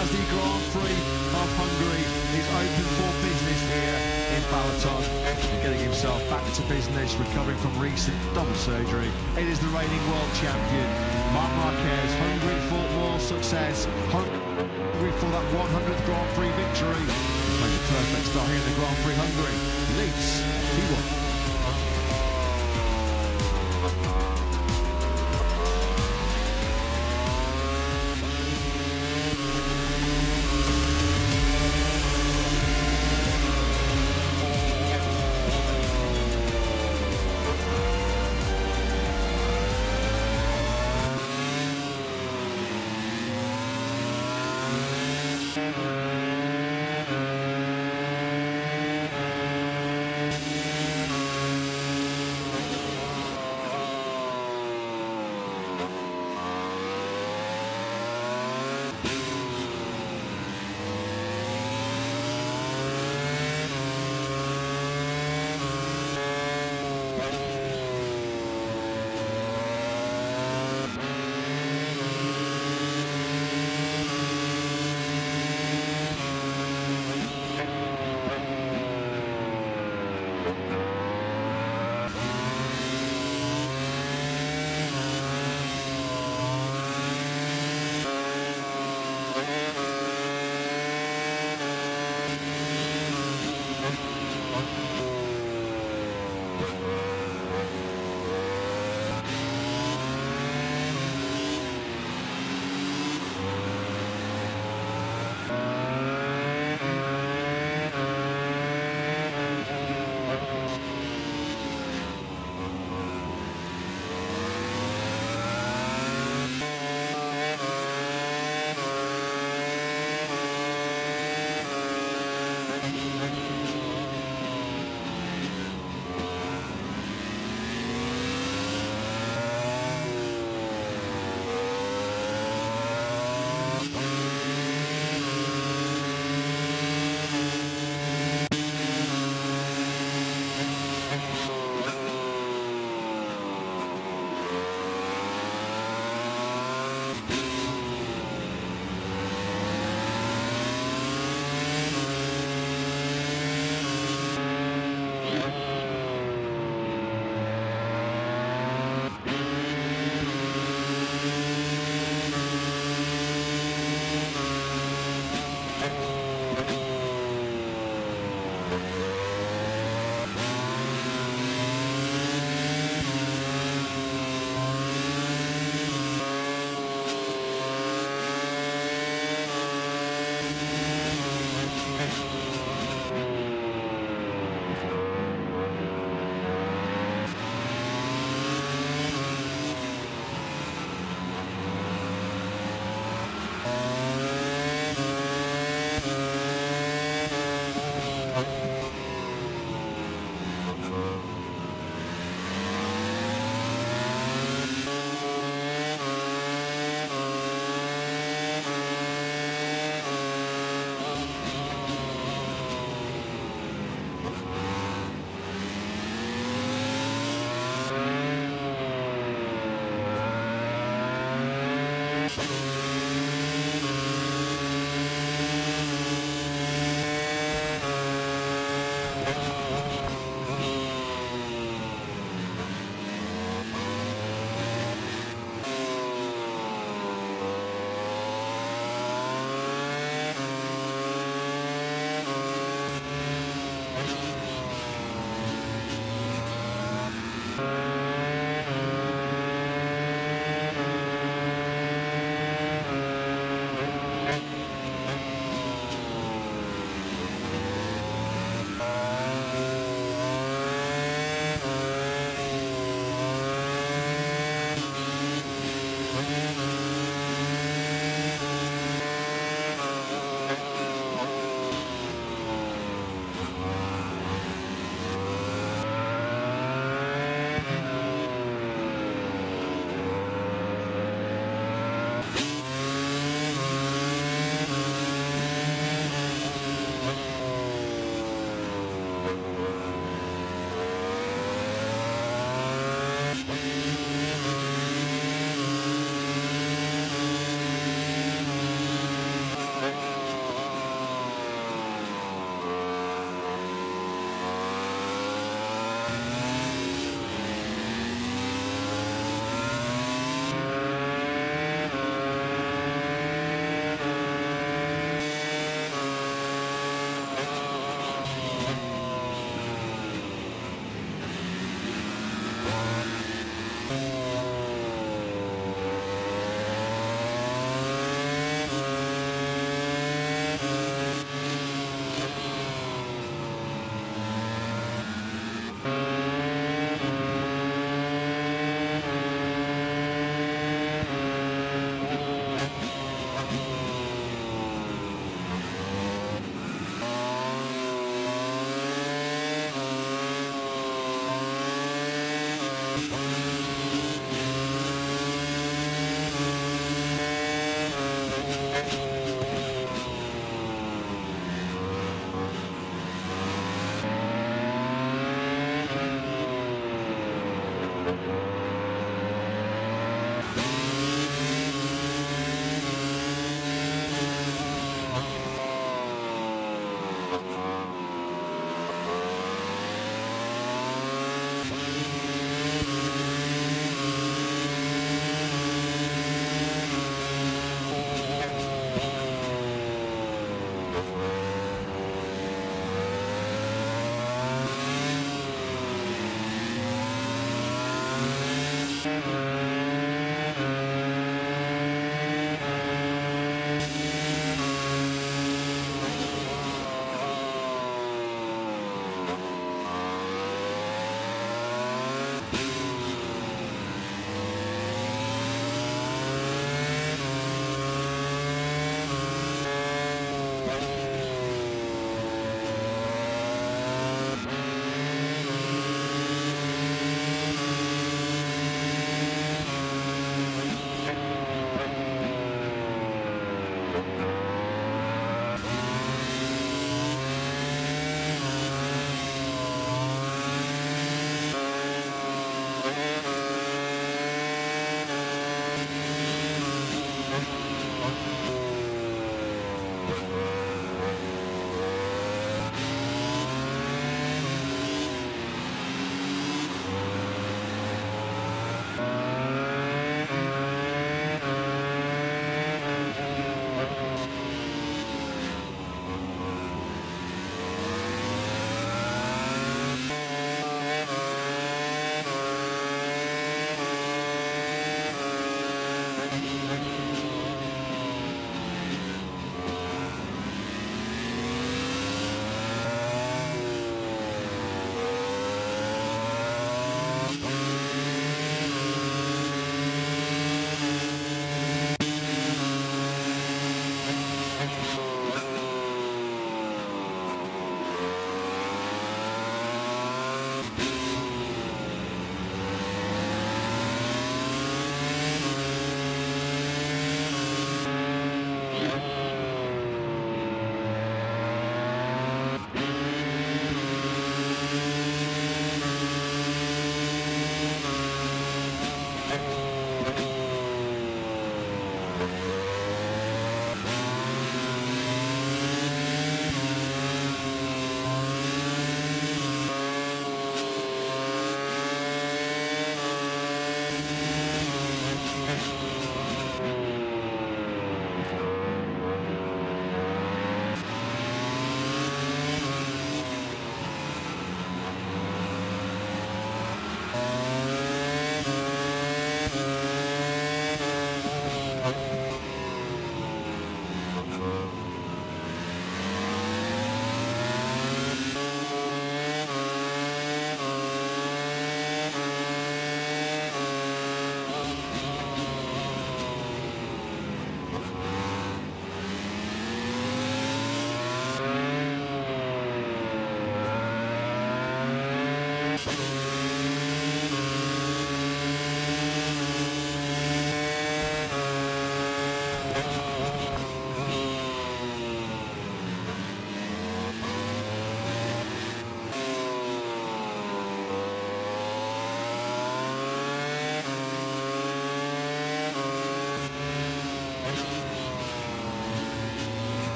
As the Grand Prix of Hungary is open for business here in Balaton. Getting himself back to business, recovering from recent double surgery. It is the reigning world champion, Marc Marquez, hungry for more success, hungry for that 100th Grand Prix victory. made the perfect start here in the Grand Prix Hungary. Leads P1.